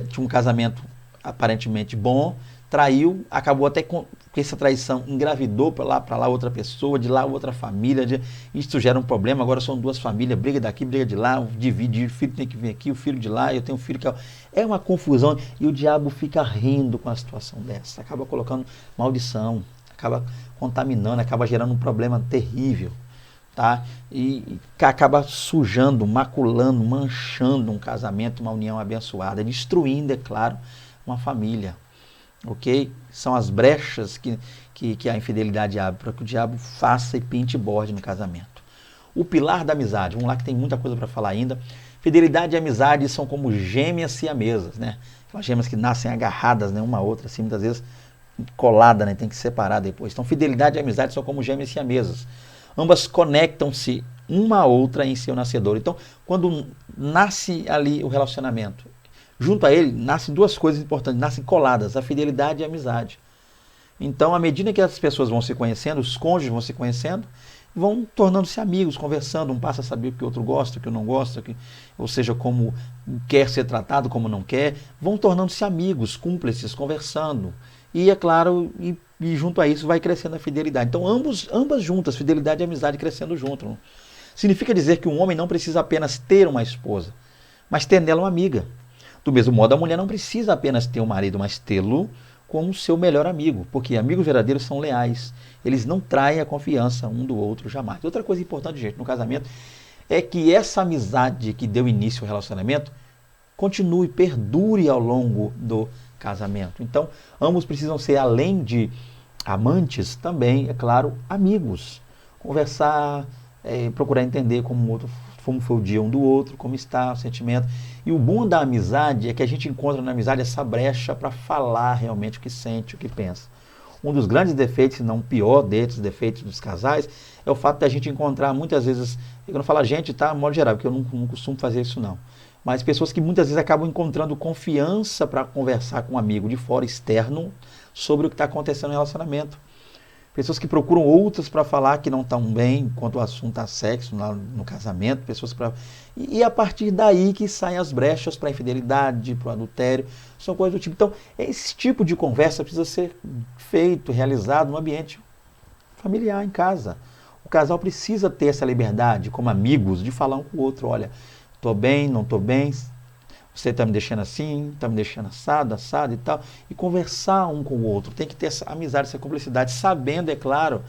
tinham um casamento aparentemente bom, traiu, acabou até com essa traição, engravidou para lá outra pessoa, de lá outra família, isso gera um problema, agora são duas famílias, briga daqui, briga de lá, divide, o filho tem que vir aqui, o filho de lá, eu tenho um filho que... É uma confusão e o diabo fica rindo com a situação dessa, acaba colocando maldição, acaba contaminando, acaba gerando um problema terrível. Tá? E acaba sujando, maculando, manchando um casamento, uma união abençoada, destruindo, é claro, uma família. Ok? São as brechas que a infidelidade abre para que o diabo faça e pinte e borde no casamento. O pilar da amizade, vamos lá que tem muita coisa para falar ainda. Fidelidade e amizade são como gêmeas siamesas, né? São gêmeas que nascem agarradas, né, uma a outra, assim, muitas vezes colada, né? Tem que separar depois. Então, fidelidade e amizade são como gêmeas siamesas. Ambas conectam-se uma a outra em seu nascedor. Então, quando nasce ali o relacionamento, junto a ele, nascem duas coisas importantes, nascem coladas, a fidelidade e a amizade. Então, à medida que as pessoas vão se conhecendo, os cônjuges vão se conhecendo, vão tornando-se amigos, conversando, um passa a saber o que o outro gosta, o que não gosta, ou seja, como quer ser tratado, como não quer, vão tornando-se amigos, cúmplices, conversando. E, é claro, e junto a isso vai crescendo a fidelidade. Então, ambas juntas, fidelidade e amizade crescendo junto. Significa dizer que um homem não precisa apenas ter uma esposa, mas ter nela uma amiga. Do mesmo modo, a mulher não precisa apenas ter um marido, mas tê-lo como seu melhor amigo, porque amigos verdadeiros são leais. Eles não traem a confiança um do outro jamais. Outra coisa importante, gente, no casamento, é que essa amizade que deu início ao relacionamento continue, perdure ao longo do casamento. Então, ambos precisam ser, além de amantes, também, é claro, amigos. Conversar, procurar entender como foi o dia um do outro, como está o sentimento. E o bom da amizade é que a gente encontra na amizade essa brecha para falar realmente o que sente, o que pensa. Um dos grandes defeitos, se não o pior desses defeitos dos casais, é o fato de a gente encontrar muitas vezes, eu não falo a gente, tá, de modo geral, porque eu não costumo fazer isso não, mas pessoas que muitas vezes acabam encontrando confiança para conversar com um amigo de fora, externo, sobre o que está acontecendo no relacionamento. Pessoas que procuram outras para falar que não estão bem quanto o assunto a sexo no casamento, pessoas para... E a partir daí que saem as brechas para a infidelidade, para o adultério, são coisas do tipo. Então, esse tipo de conversa precisa ser feito, realizado no ambiente familiar, em casa. O casal precisa ter essa liberdade, como amigos, de falar um com o outro, olha, estou bem, não estou bem, você está me deixando assim, está me deixando assado e tal, e conversar um com o outro. Tem que ter essa amizade, essa cumplicidade, sabendo, é claro,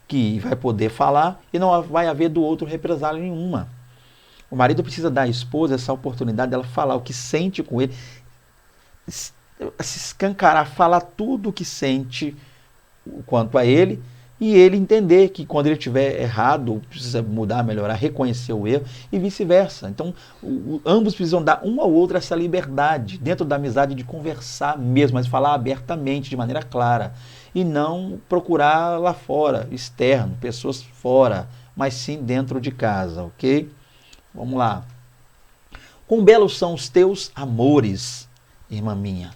que vai poder falar e não vai haver do outro represália nenhuma. O marido precisa dar à esposa essa oportunidade dela falar o que sente com ele, se escancarar, falar tudo o que sente quanto a ele, e ele entender que quando ele estiver errado, precisa mudar, melhorar, reconhecer o erro e vice-versa. Então, ambos precisam dar um ao outro essa liberdade, dentro da amizade, de conversar mesmo, mas falar abertamente, de maneira clara. E não procurar lá fora, externo, pessoas fora, mas sim dentro de casa, ok? Vamos lá. Quão belos são os teus amores, irmã minha.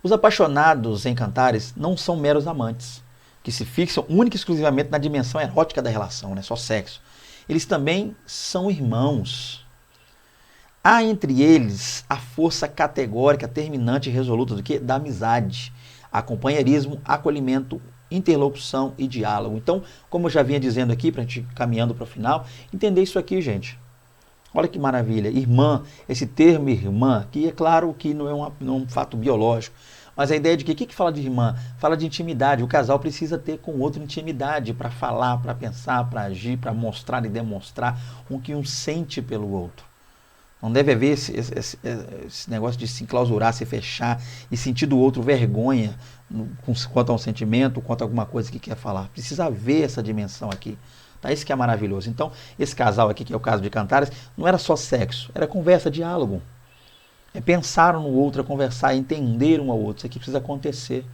Os apaixonados em Cantares não são meros amantes, que se fixam única e exclusivamente na dimensão erótica da relação, né? Só sexo. Eles também são irmãos. Há entre eles a força categórica, terminante e resoluta do que? Da amizade, a companheirismo, acolhimento, interlocução e diálogo. Então, como eu já vinha dizendo aqui, para a gente ir caminhando para o final, entender isso aqui, gente. Olha que maravilha. Irmã, esse termo irmã, que é claro que não é um fato biológico, mas a ideia de que o que fala de irmã? Fala de intimidade. O casal precisa ter com o outro intimidade para falar, para pensar, para agir, para mostrar e demonstrar o que um sente pelo outro. Não deve haver esse negócio de se enclausurar, se fechar e sentir do outro vergonha quanto a um sentimento, quanto a alguma coisa que quer falar. Precisa haver essa dimensão aqui. Tá? Isso que é maravilhoso. Então, esse casal aqui, que é o caso de Cantares, não era só sexo, era conversa, diálogo. É pensar um no outro, é conversar, é entender um ao outro. Isso aqui precisa acontecer.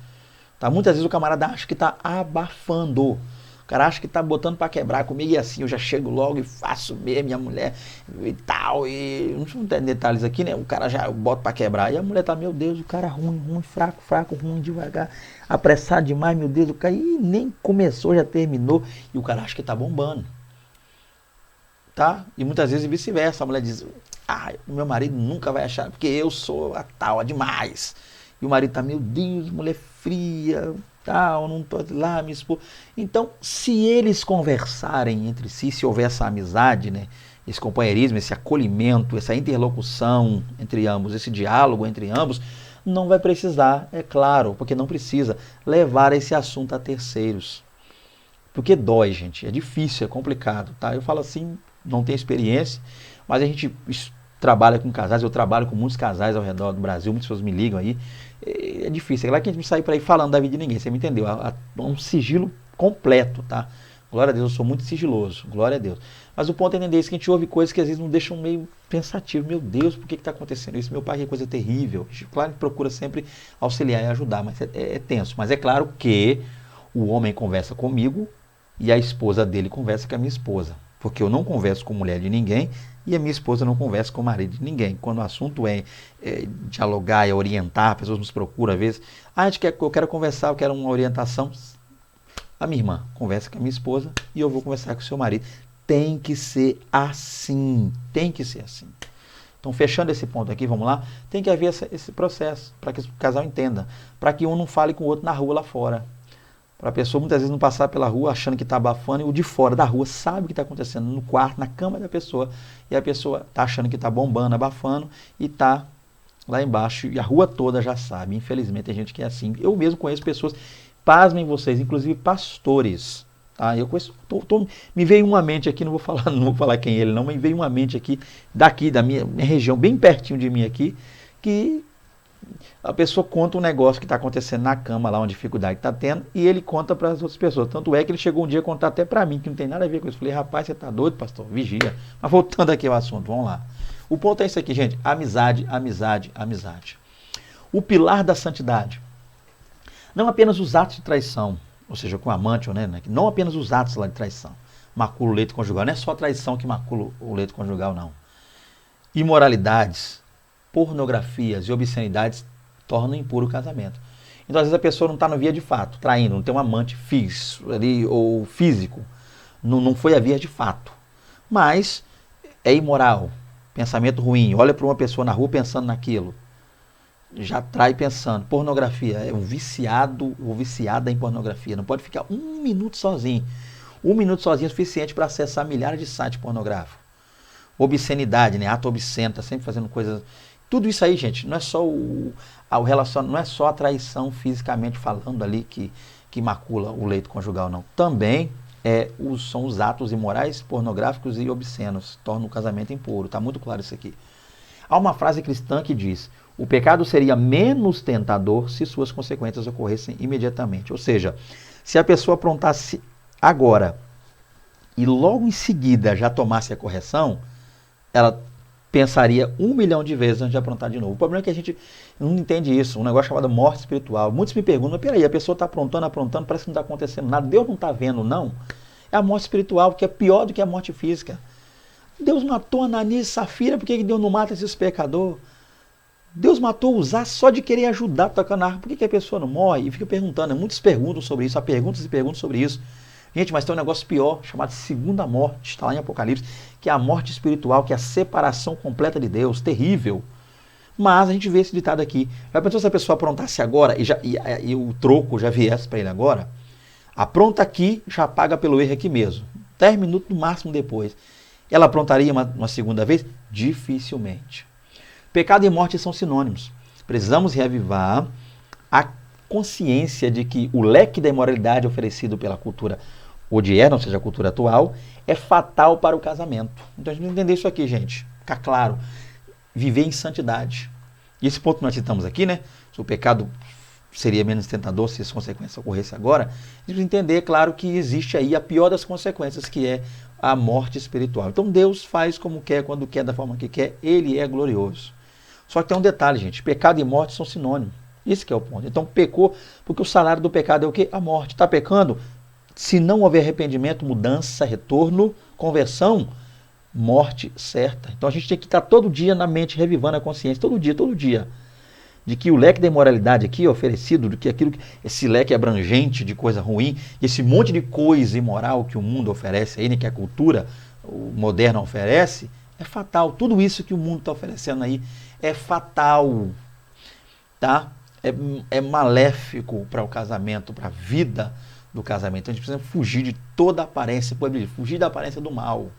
Tá? Muitas vezes o camarada acha que está abafando. O cara acha que tá botando para quebrar comigo e assim eu já chego logo e faço mesmo, minha mulher e tal. E não tem detalhes aqui, né? O cara já bota para quebrar. E a mulher tá, meu Deus, o cara ruim, fraco, ruim, devagar, apressado demais, meu Deus, o cara nem começou, já terminou. E o cara acha que tá bombando. Tá? E muitas vezes vice-versa. A mulher diz, o meu marido nunca vai achar, porque eu sou a tal, a demais. E o marido tá, meu Deus, mulher fria, tal, não tô lá, me expor. Então, se eles conversarem entre si, se houver essa amizade, né, esse companheirismo, esse acolhimento, essa interlocução entre ambos, esse diálogo entre ambos, não vai precisar, é claro, porque não precisa, levar esse assunto a terceiros. Porque dói, gente, é difícil, é complicado, tá? Eu falo assim, não tenho experiência, mas a gente trabalha com casais, eu trabalho com muitos casais ao redor do Brasil, muitas pessoas me ligam aí, é difícil, é lá que a gente não sai por aí falando da vida de ninguém, você me entendeu? É um sigilo completo, tá? Glória a Deus, eu sou muito sigiloso, glória a Deus. Mas o ponto é entender isso, que a gente ouve coisas que às vezes nos deixam meio pensativo, meu Deus, por que está acontecendo isso? Meu pai, que coisa terrível. A gente, claro, procura sempre auxiliar e ajudar, mas é tenso. Mas é claro que o homem conversa comigo e a esposa dele conversa com a minha esposa. Porque eu não converso com mulher de ninguém e a minha esposa não conversa com o marido de ninguém. Quando o assunto é dialogar, é orientar, pessoas nos procuram às vezes. Eu quero conversar, eu quero uma orientação. A minha irmã conversa com a minha esposa e eu vou conversar com o seu marido. Tem que ser assim, tem que ser assim. Então, fechando esse ponto aqui, vamos lá, tem que haver esse processo, para que o casal entenda, para que um não fale com o outro na rua lá fora. Para a pessoa muitas vezes não passar pela rua achando que está abafando e o de fora da rua sabe o que está acontecendo no quarto, na cama da pessoa, e a pessoa está achando que está bombando, abafando e está lá embaixo e a rua toda já sabe. Infelizmente tem gente que é assim. Eu mesmo conheço pessoas, pasmem vocês, inclusive pastores. Tá? Eu conheço, me veio uma mente aqui, não vou falar quem é ele não, mas me veio uma mente aqui, daqui da minha região, bem pertinho de mim aqui, que a pessoa conta um negócio que está acontecendo na cama, lá uma dificuldade que está tendo, e ele conta para as outras pessoas. Tanto é que ele chegou um dia a contar até para mim, que não tem nada a ver com isso. Eu falei, rapaz, você está doido, pastor? Vigia. Mas voltando aqui ao assunto, vamos lá. O ponto é isso aqui, gente. Amizade, amizade, amizade. O pilar da santidade. Não apenas os atos de traição, ou seja, com amante, né? Não apenas os atos lá de traição. Macula o leito conjugal. Não é só a traição que macula o leito conjugal, não. Imoralidades, pornografias e obscenidades tornam impuro o casamento. Então, às vezes, a pessoa não está no via de fato, traindo, não tem um amante físico, ou físico, não foi a via de fato. Mas é imoral, pensamento ruim, olha para uma pessoa na rua pensando naquilo, já trai pensando. Pornografia, é um viciado ou viciada em pornografia, não pode ficar um minuto sozinho. Um minuto sozinho é suficiente para acessar milhares de sites pornográficos. Obscenidade, né? Ato obsceno, tá sempre fazendo coisas. Tudo isso aí, gente, não é só não é só a traição fisicamente falando ali que macula o leito conjugal, não. Também são os atos imorais, pornográficos e obscenos, tornam o casamento impuro. Está muito claro isso aqui. Há uma frase cristã que diz: o pecado seria menos tentador se suas consequências ocorressem imediatamente. Ou seja, se a pessoa aprontasse agora e logo em seguida já tomasse a correção, ela pensaria 1 milhão de vezes antes de aprontar de novo. O problema é que a gente não entende isso, um negócio chamado morte espiritual. Muitos me perguntam, mas peraí, a pessoa está aprontando, parece que não está acontecendo nada, Deus não está vendo, não. É a morte espiritual, que é pior do que a morte física. Deus matou Ananias e Safira, por que Deus não mata esses pecadores? Deus matou Uzá só de querer ajudar tocando a harpa. Por que a pessoa não morre? E fica perguntando, muitas perguntas sobre isso, há perguntas e perguntas sobre isso. Gente, mas tem um negócio pior, chamado segunda morte, está lá em Apocalipse, que é a morte espiritual, que é a separação completa de Deus, terrível. Mas a gente vê esse ditado aqui. Já pensou se a pessoa aprontasse agora e o troco já viesse para ele agora? Apronta aqui, já paga pelo erro aqui mesmo. 10 minutos no máximo depois. Ela aprontaria uma segunda vez? Dificilmente. Pecado e morte são sinônimos. Precisamos reavivar a consciência de que o leque da imoralidade oferecido pela cultura odierna, ou seja, a cultura atual, é fatal para o casamento. Então a gente tem que entender isso aqui, gente. Ficar claro. Viver em santidade. E esse ponto que nós citamos aqui, né? Se o pecado seria menos tentador se as consequências ocorressem agora, a gente precisa entender, claro, que existe aí a pior das consequências, que é a morte espiritual. Então Deus faz como quer, quando quer, da forma que quer. Ele é glorioso. Só que tem um detalhe, gente. Pecado e morte são sinônimos. Esse que é o ponto. Então pecou, porque o salário do pecado é o quê? A morte. Está pecando? Se não houver arrependimento, mudança, retorno, conversão, morte certa. Então a gente tem que estar todo dia na mente, revivando a consciência, todo dia, de que o leque da imoralidade aqui é oferecido, de que esse leque abrangente de coisa ruim, esse monte de coisa imoral que o mundo oferece aí, né, que a cultura moderna oferece, é fatal. Tudo isso que o mundo está oferecendo aí é fatal, tá? É maléfico para o casamento, para a vida do casamento. Então a gente precisa fugir de toda aparência, fugir da aparência do mal.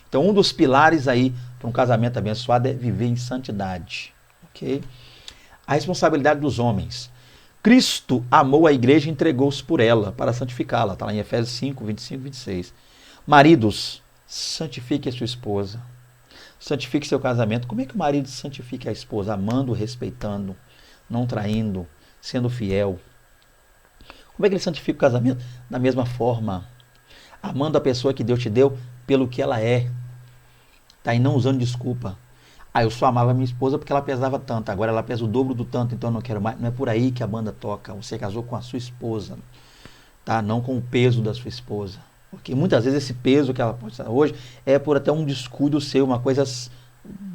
Então um dos pilares aí para um casamento abençoado é viver em santidade, ok? A responsabilidade dos homens. Cristo amou a igreja e entregou-se por ela para santificá-la. Está lá em Efésios 5, 25 e 26. Maridos, santifique a sua esposa. Santifique seu casamento. Como é que o marido santifica a esposa? Amando, respeitando, não traindo, sendo fiel. Como é que ele santifica o casamento? Da mesma forma. Amando a pessoa que Deus te deu pelo que ela é. Tá? E não usando desculpa. Eu só amava minha esposa porque ela pesava tanto. Agora ela pesa o dobro do tanto, então eu não quero mais. Não é por aí que a banda toca. Você casou com a sua esposa. Tá? Não com o peso da sua esposa. Porque muitas vezes esse peso que ela pode estar hoje é por até um descuido seu, uma coisa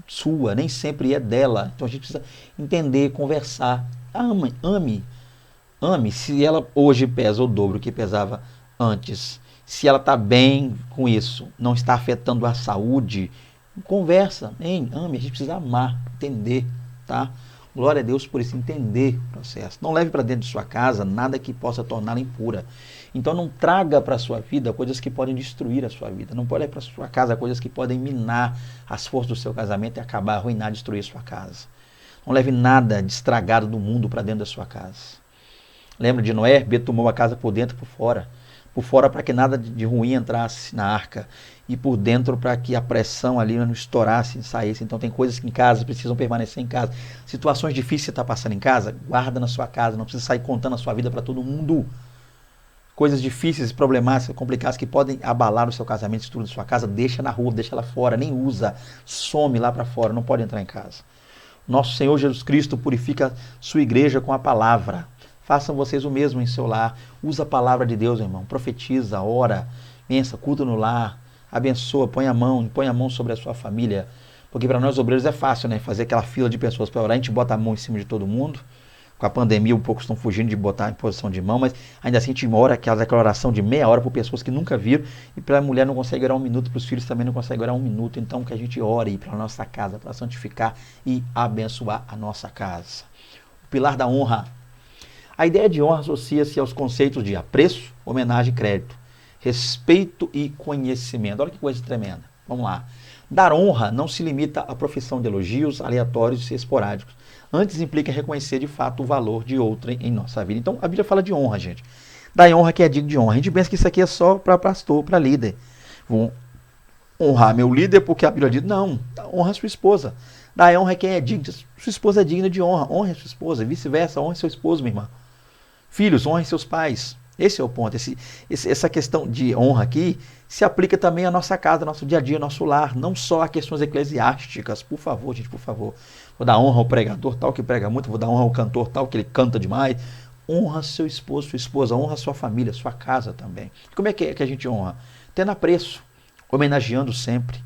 sua, nem sempre é dela. Então a gente precisa entender, conversar. Ame. Se ela hoje pesa o dobro que pesava antes, se ela está bem com isso, não está afetando a saúde, conversa, ame, a gente precisa amar, entender, tá? Glória a Deus por isso, entender o processo. Não leve para dentro de sua casa nada que possa torná-la impura. Então não traga para a sua vida coisas que podem destruir a sua vida. Não pode levar para a sua casa coisas que podem minar as forças do seu casamento e acabar, arruinar, destruir a sua casa. Não leve nada de estragado do mundo para dentro da sua casa. Lembra de Noé? Betumou a casa por dentro e por fora. Por fora para que nada de ruim entrasse na arca. E por dentro para que a pressão ali não estourasse e saísse. Então tem coisas que em casa precisam permanecer em casa. Situações difíceis que você está passando em casa, guarda na sua casa. Não precisa sair contando a sua vida para todo mundo. Coisas difíceis, problemáticas, complicadas que podem abalar o seu casamento, estrutura da sua casa, deixa na rua, deixa lá fora, nem usa. Some lá para fora, não pode entrar em casa. Nosso Senhor Jesus Cristo purifica sua igreja com a palavra. Façam vocês o mesmo em seu lar. Usa a palavra de Deus, irmão. Profetiza, ora, pensa, culto no lar. Abençoa, põe a mão sobre a sua família. Porque para nós obreiros é fácil, né? Fazer aquela fila de pessoas para orar. A gente bota a mão em cima de todo mundo. Com a pandemia, um pouco estão fugindo de botar em posição de mão, mas ainda assim a gente ora aquela oração de meia hora por pessoas que nunca viram. E para a mulher não consegue orar 1 minuto, para os filhos também não consegue orar 1 minuto. Então que a gente ore para a nossa casa, para santificar e abençoar a nossa casa. O pilar da honra. A ideia de honra associa-se aos conceitos de apreço, homenagem e crédito, respeito e conhecimento. Olha que coisa tremenda. Vamos lá. Dar honra não se limita à profissão de elogios aleatórios e esporádicos. Antes implica reconhecer de fato o valor de outrem em nossa vida. Então a Bíblia fala de honra, gente. Da honra que é digno de honra. A gente pensa que isso aqui é só para pastor, para líder. Vou honrar meu líder porque a Bíblia diz, não, honra sua esposa. Da honra quem é digno. Sua esposa é digna de honra. Honre sua esposa, vice-versa, honre seu esposo, minha irmã. Filhos, honrem seus pais. Esse é o ponto. Essa questão de honra aqui se aplica também à nossa casa, ao nosso dia a dia, ao nosso lar. Não só a questões eclesiásticas. Por favor, gente, por favor. Vou dar honra ao pregador tal que prega muito. Vou dar honra ao cantor tal que ele canta demais. Honra seu esposo, sua esposa. Honra sua família, sua casa também. Como é que a gente honra? Tendo apreço. Homenageando sempre.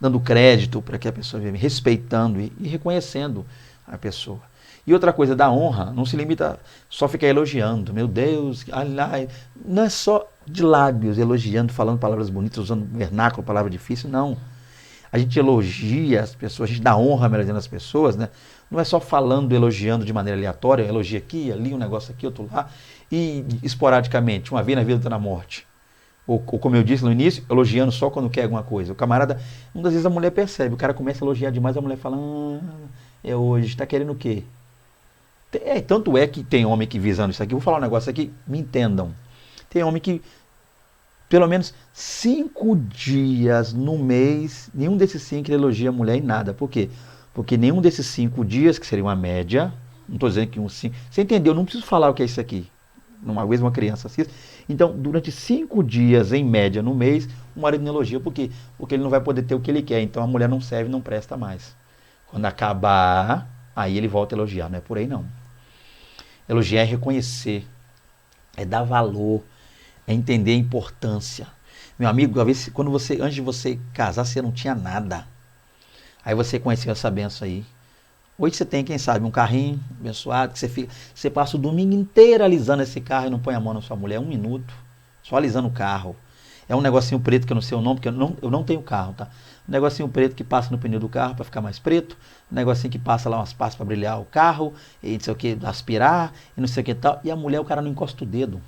Dando crédito para que a pessoa viva. Respeitando e reconhecendo a pessoa. E outra coisa, da honra, não se limita só a ficar elogiando. Meu Deus, não é só de lábios, elogiando, falando palavras bonitas, usando vernáculo, palavra difícil, não. A gente elogia as pessoas, a gente dá honra, melhor dizendo, às pessoas, né? Não é só falando, elogiando de maneira aleatória, elogia aqui, ali, um negócio aqui, outro lá, e esporadicamente, uma vez na vida, outra na morte. Ou como eu disse no início, elogiando só quando quer alguma coisa. O camarada, muitas vezes a mulher percebe, o cara começa a elogiar demais, a mulher fala, é hoje, tá querendo o quê? Tanto é que tem homem que visando isso aqui, vou falar um negócio aqui, me entendam. Tem homem que, pelo menos 5 dias no mês, nenhum desses 5 ele elogia a mulher em nada. Por quê? Porque nenhum desses 5 dias, que seria uma média, não estou dizendo que 5... Você entendeu? Não preciso falar o que é isso aqui. Uma vez uma criança assiste. Então, durante 5 dias, em média, no mês, o marido não elogia. Por quê? Porque ele não vai poder ter o que ele quer. Então, a mulher não serve, não presta mais. Quando acabar, aí ele volta a elogiar. Não é por aí, não. Elogiar é reconhecer, é dar valor, é entender a importância. Meu amigo, às vezes, quando você, antes de você casar, você não tinha nada. Aí você conheceu essa benção aí. Hoje você tem, quem sabe, um carrinho abençoado, que você passa o domingo inteiro alisando esse carro e não põe a mão na sua mulher, 1 minuto, só alisando o carro. É um negocinho preto que eu não sei o nome, porque eu não tenho carro, tá? Um negocinho preto que passa no pneu do carro para ficar mais preto, um negocinho que passa lá umas pastas para brilhar o carro, e não sei o que, aspirar, e não sei o que tal. E a mulher, o cara não encosta o dedo,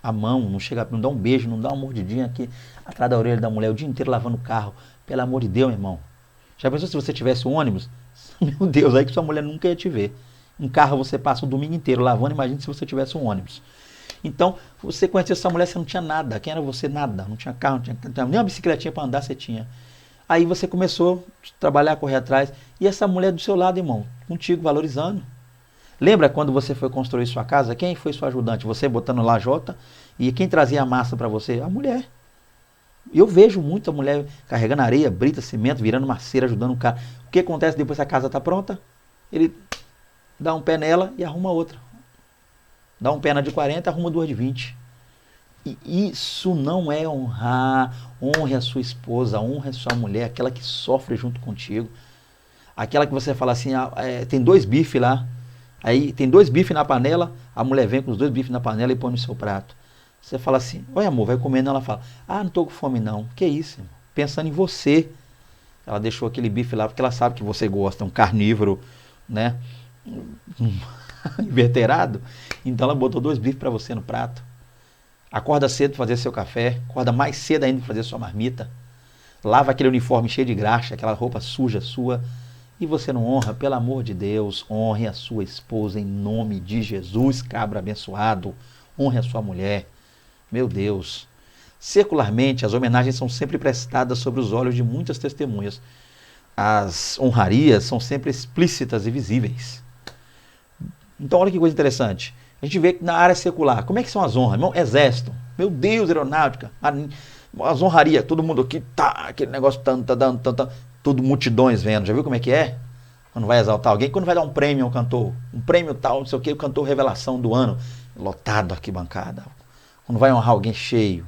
a mão, não chega, não dá um beijo, não dá uma mordidinha aqui atrás da orelha da mulher o dia inteiro lavando o carro. Pelo amor de Deus, meu irmão. Já pensou se você tivesse um ônibus? Meu Deus, aí que sua mulher nunca ia te ver. Um carro você passa o domingo inteiro lavando, imagine se você tivesse um ônibus. Então, você conhecia essa mulher, você não tinha nada. Quem era você? Nada. Não tinha carro, não tinha nem uma bicicletinha para andar, você tinha. Aí você começou a trabalhar, correr atrás. E essa mulher do seu lado, irmão, contigo, valorizando. Lembra quando você foi construir sua casa? Quem foi sua ajudante? Você botando lá Jota. E quem trazia a massa para você? A mulher. Eu vejo muita mulher carregando areia, brita, cimento, virando maceira, ajudando o cara. O que acontece depois que a casa está pronta? Ele dá um pé nela e arruma outra. Dá um pé na de 40 e arruma 2 de 20. E isso não é honrar. Honre a sua esposa, honre a sua mulher, aquela que sofre junto contigo. Aquela que você fala assim, tem 2 bifes lá. Aí tem 2 bifes na panela, a mulher vem com os 2 bifes na panela e põe no seu prato. Você fala assim, oi amor, vai comendo. Ela fala, não estou com fome não. Que isso, irmão? Pensando em você. Ela deixou aquele bife lá porque ela sabe que você gosta, um carnívoro, né? Inverterado. Então ela botou 2 bifes para você no prato. Acorda cedo para fazer seu café, acorda mais cedo ainda para fazer sua marmita. Lava aquele uniforme cheio de graxa, aquela roupa suja sua. E você não honra, pelo amor de Deus, honre a sua esposa em nome de Jesus, cabra abençoado. Honre a sua mulher. Meu Deus. Secularmente, as homenagens são sempre prestadas sobre os olhos de muitas testemunhas. As honrarias são sempre explícitas e visíveis. Então, olha que coisa interessante. A gente vê que na área secular, como é que são as honras? Irmão, exército, meu Deus, aeronáutica, as honrarias, todo mundo aqui, aquele negócio, tudo multidões vendo. Já viu como é que é? Quando vai exaltar alguém, quando vai dar um prêmio ao cantor, um prêmio tal, não sei o que, o cantor revelação do ano, lotado a arquibancada. Quando vai honrar alguém cheio.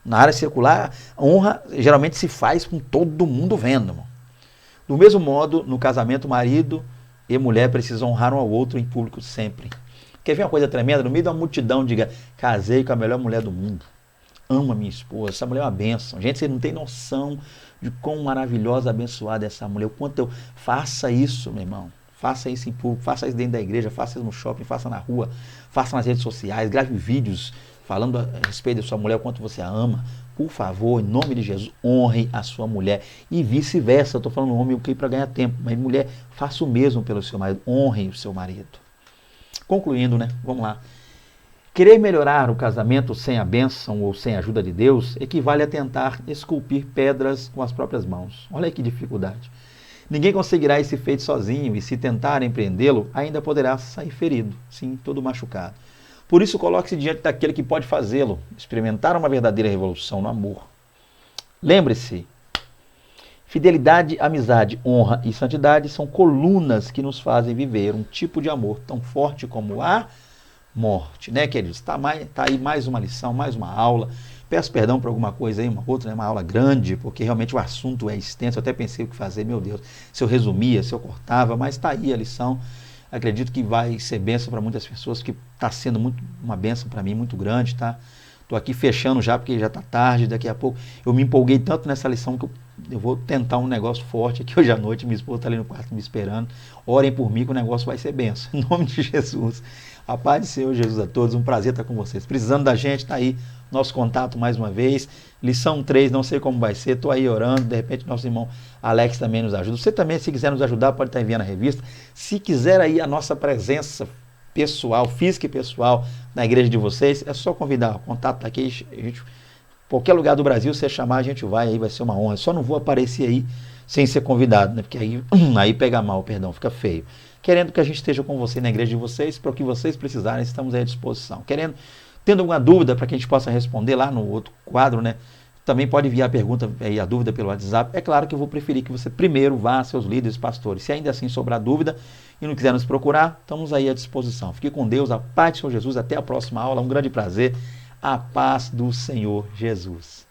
Na área secular, a honra geralmente se faz com todo mundo vendo. Irmão. Do mesmo modo, no casamento, marido e mulher precisam honrar um ao outro em público sempre. Quer ver uma coisa tremenda? No meio da multidão, diga, casei com a melhor mulher do mundo. Amo a minha esposa, essa mulher é uma bênção. Gente, você não tem noção de quão maravilhosa, abençoada é essa mulher. O quanto eu faça isso, meu irmão. Faça isso em público, faça isso dentro da igreja, faça isso no shopping, faça na rua, faça nas redes sociais, grave vídeos falando a respeito da sua mulher, o quanto você a ama. Por favor, em nome de Jesus, honre a sua mulher. E vice-versa, eu estou falando homem ok para ganhar tempo, mas mulher, faça o mesmo pelo seu marido. Honre o seu marido. Concluindo, né? Vamos lá. Querer melhorar o casamento sem a bênção ou sem a ajuda de Deus equivale a tentar esculpir pedras com as próprias mãos. Olha aí que dificuldade. Ninguém conseguirá esse feito sozinho e se tentar empreendê-lo, ainda poderá sair ferido, sim, todo machucado. Por isso, coloque-se diante daquele que pode fazê-lo, experimentar uma verdadeira revolução no amor. Lembre-se, fidelidade, amizade, honra e santidade são colunas que nos fazem viver um tipo de amor tão forte como a morte, né, queridos? Tá aí mais uma lição, mais uma aula. Peço perdão por alguma coisa aí, uma outra, né, uma aula grande, porque realmente o assunto é extenso. Eu até pensei o que fazer, meu Deus, se eu resumia, se eu cortava, mas está aí a lição. Acredito que vai ser bênção para muitas pessoas, que está sendo uma bênção para mim muito grande, tá? Estou aqui fechando já, porque já está tarde, daqui a pouco. Eu me empolguei tanto nessa lição que eu vou tentar um negócio forte aqui hoje à noite. Minha esposa está ali no quarto me esperando. Orem por mim que o negócio vai ser bênção. Em nome de Jesus. A paz do Senhor Jesus a todos. Um prazer estar com vocês. Precisando da gente, está aí nosso contato mais uma vez. Lição 3, não sei como vai ser. Estou aí orando. De repente nosso irmão Alex também nos ajuda. Você também, se quiser nos ajudar, pode estar enviando a revista. Se quiser aí a nossa presença pessoal, física e pessoal na igreja de vocês, é só convidar. O contato está aqui. Qualquer lugar do Brasil, você chamar, a gente vai, aí vai ser uma honra. Só não vou aparecer aí sem ser convidado, né? Porque aí pega mal, perdão, fica feio. Querendo que a gente esteja com você na igreja de vocês, para o que vocês precisarem, estamos aí à disposição. Tendo alguma dúvida para que a gente possa responder lá no outro quadro, né? Também pode enviar a pergunta e a dúvida pelo WhatsApp. É claro que eu vou preferir que você primeiro vá a seus líderes, pastores. Se ainda assim sobrar dúvida e não quiser nos procurar, estamos aí à disposição. Fique com Deus, a paz do Senhor Jesus. Até a próxima aula. Um grande prazer. A paz do Senhor Jesus.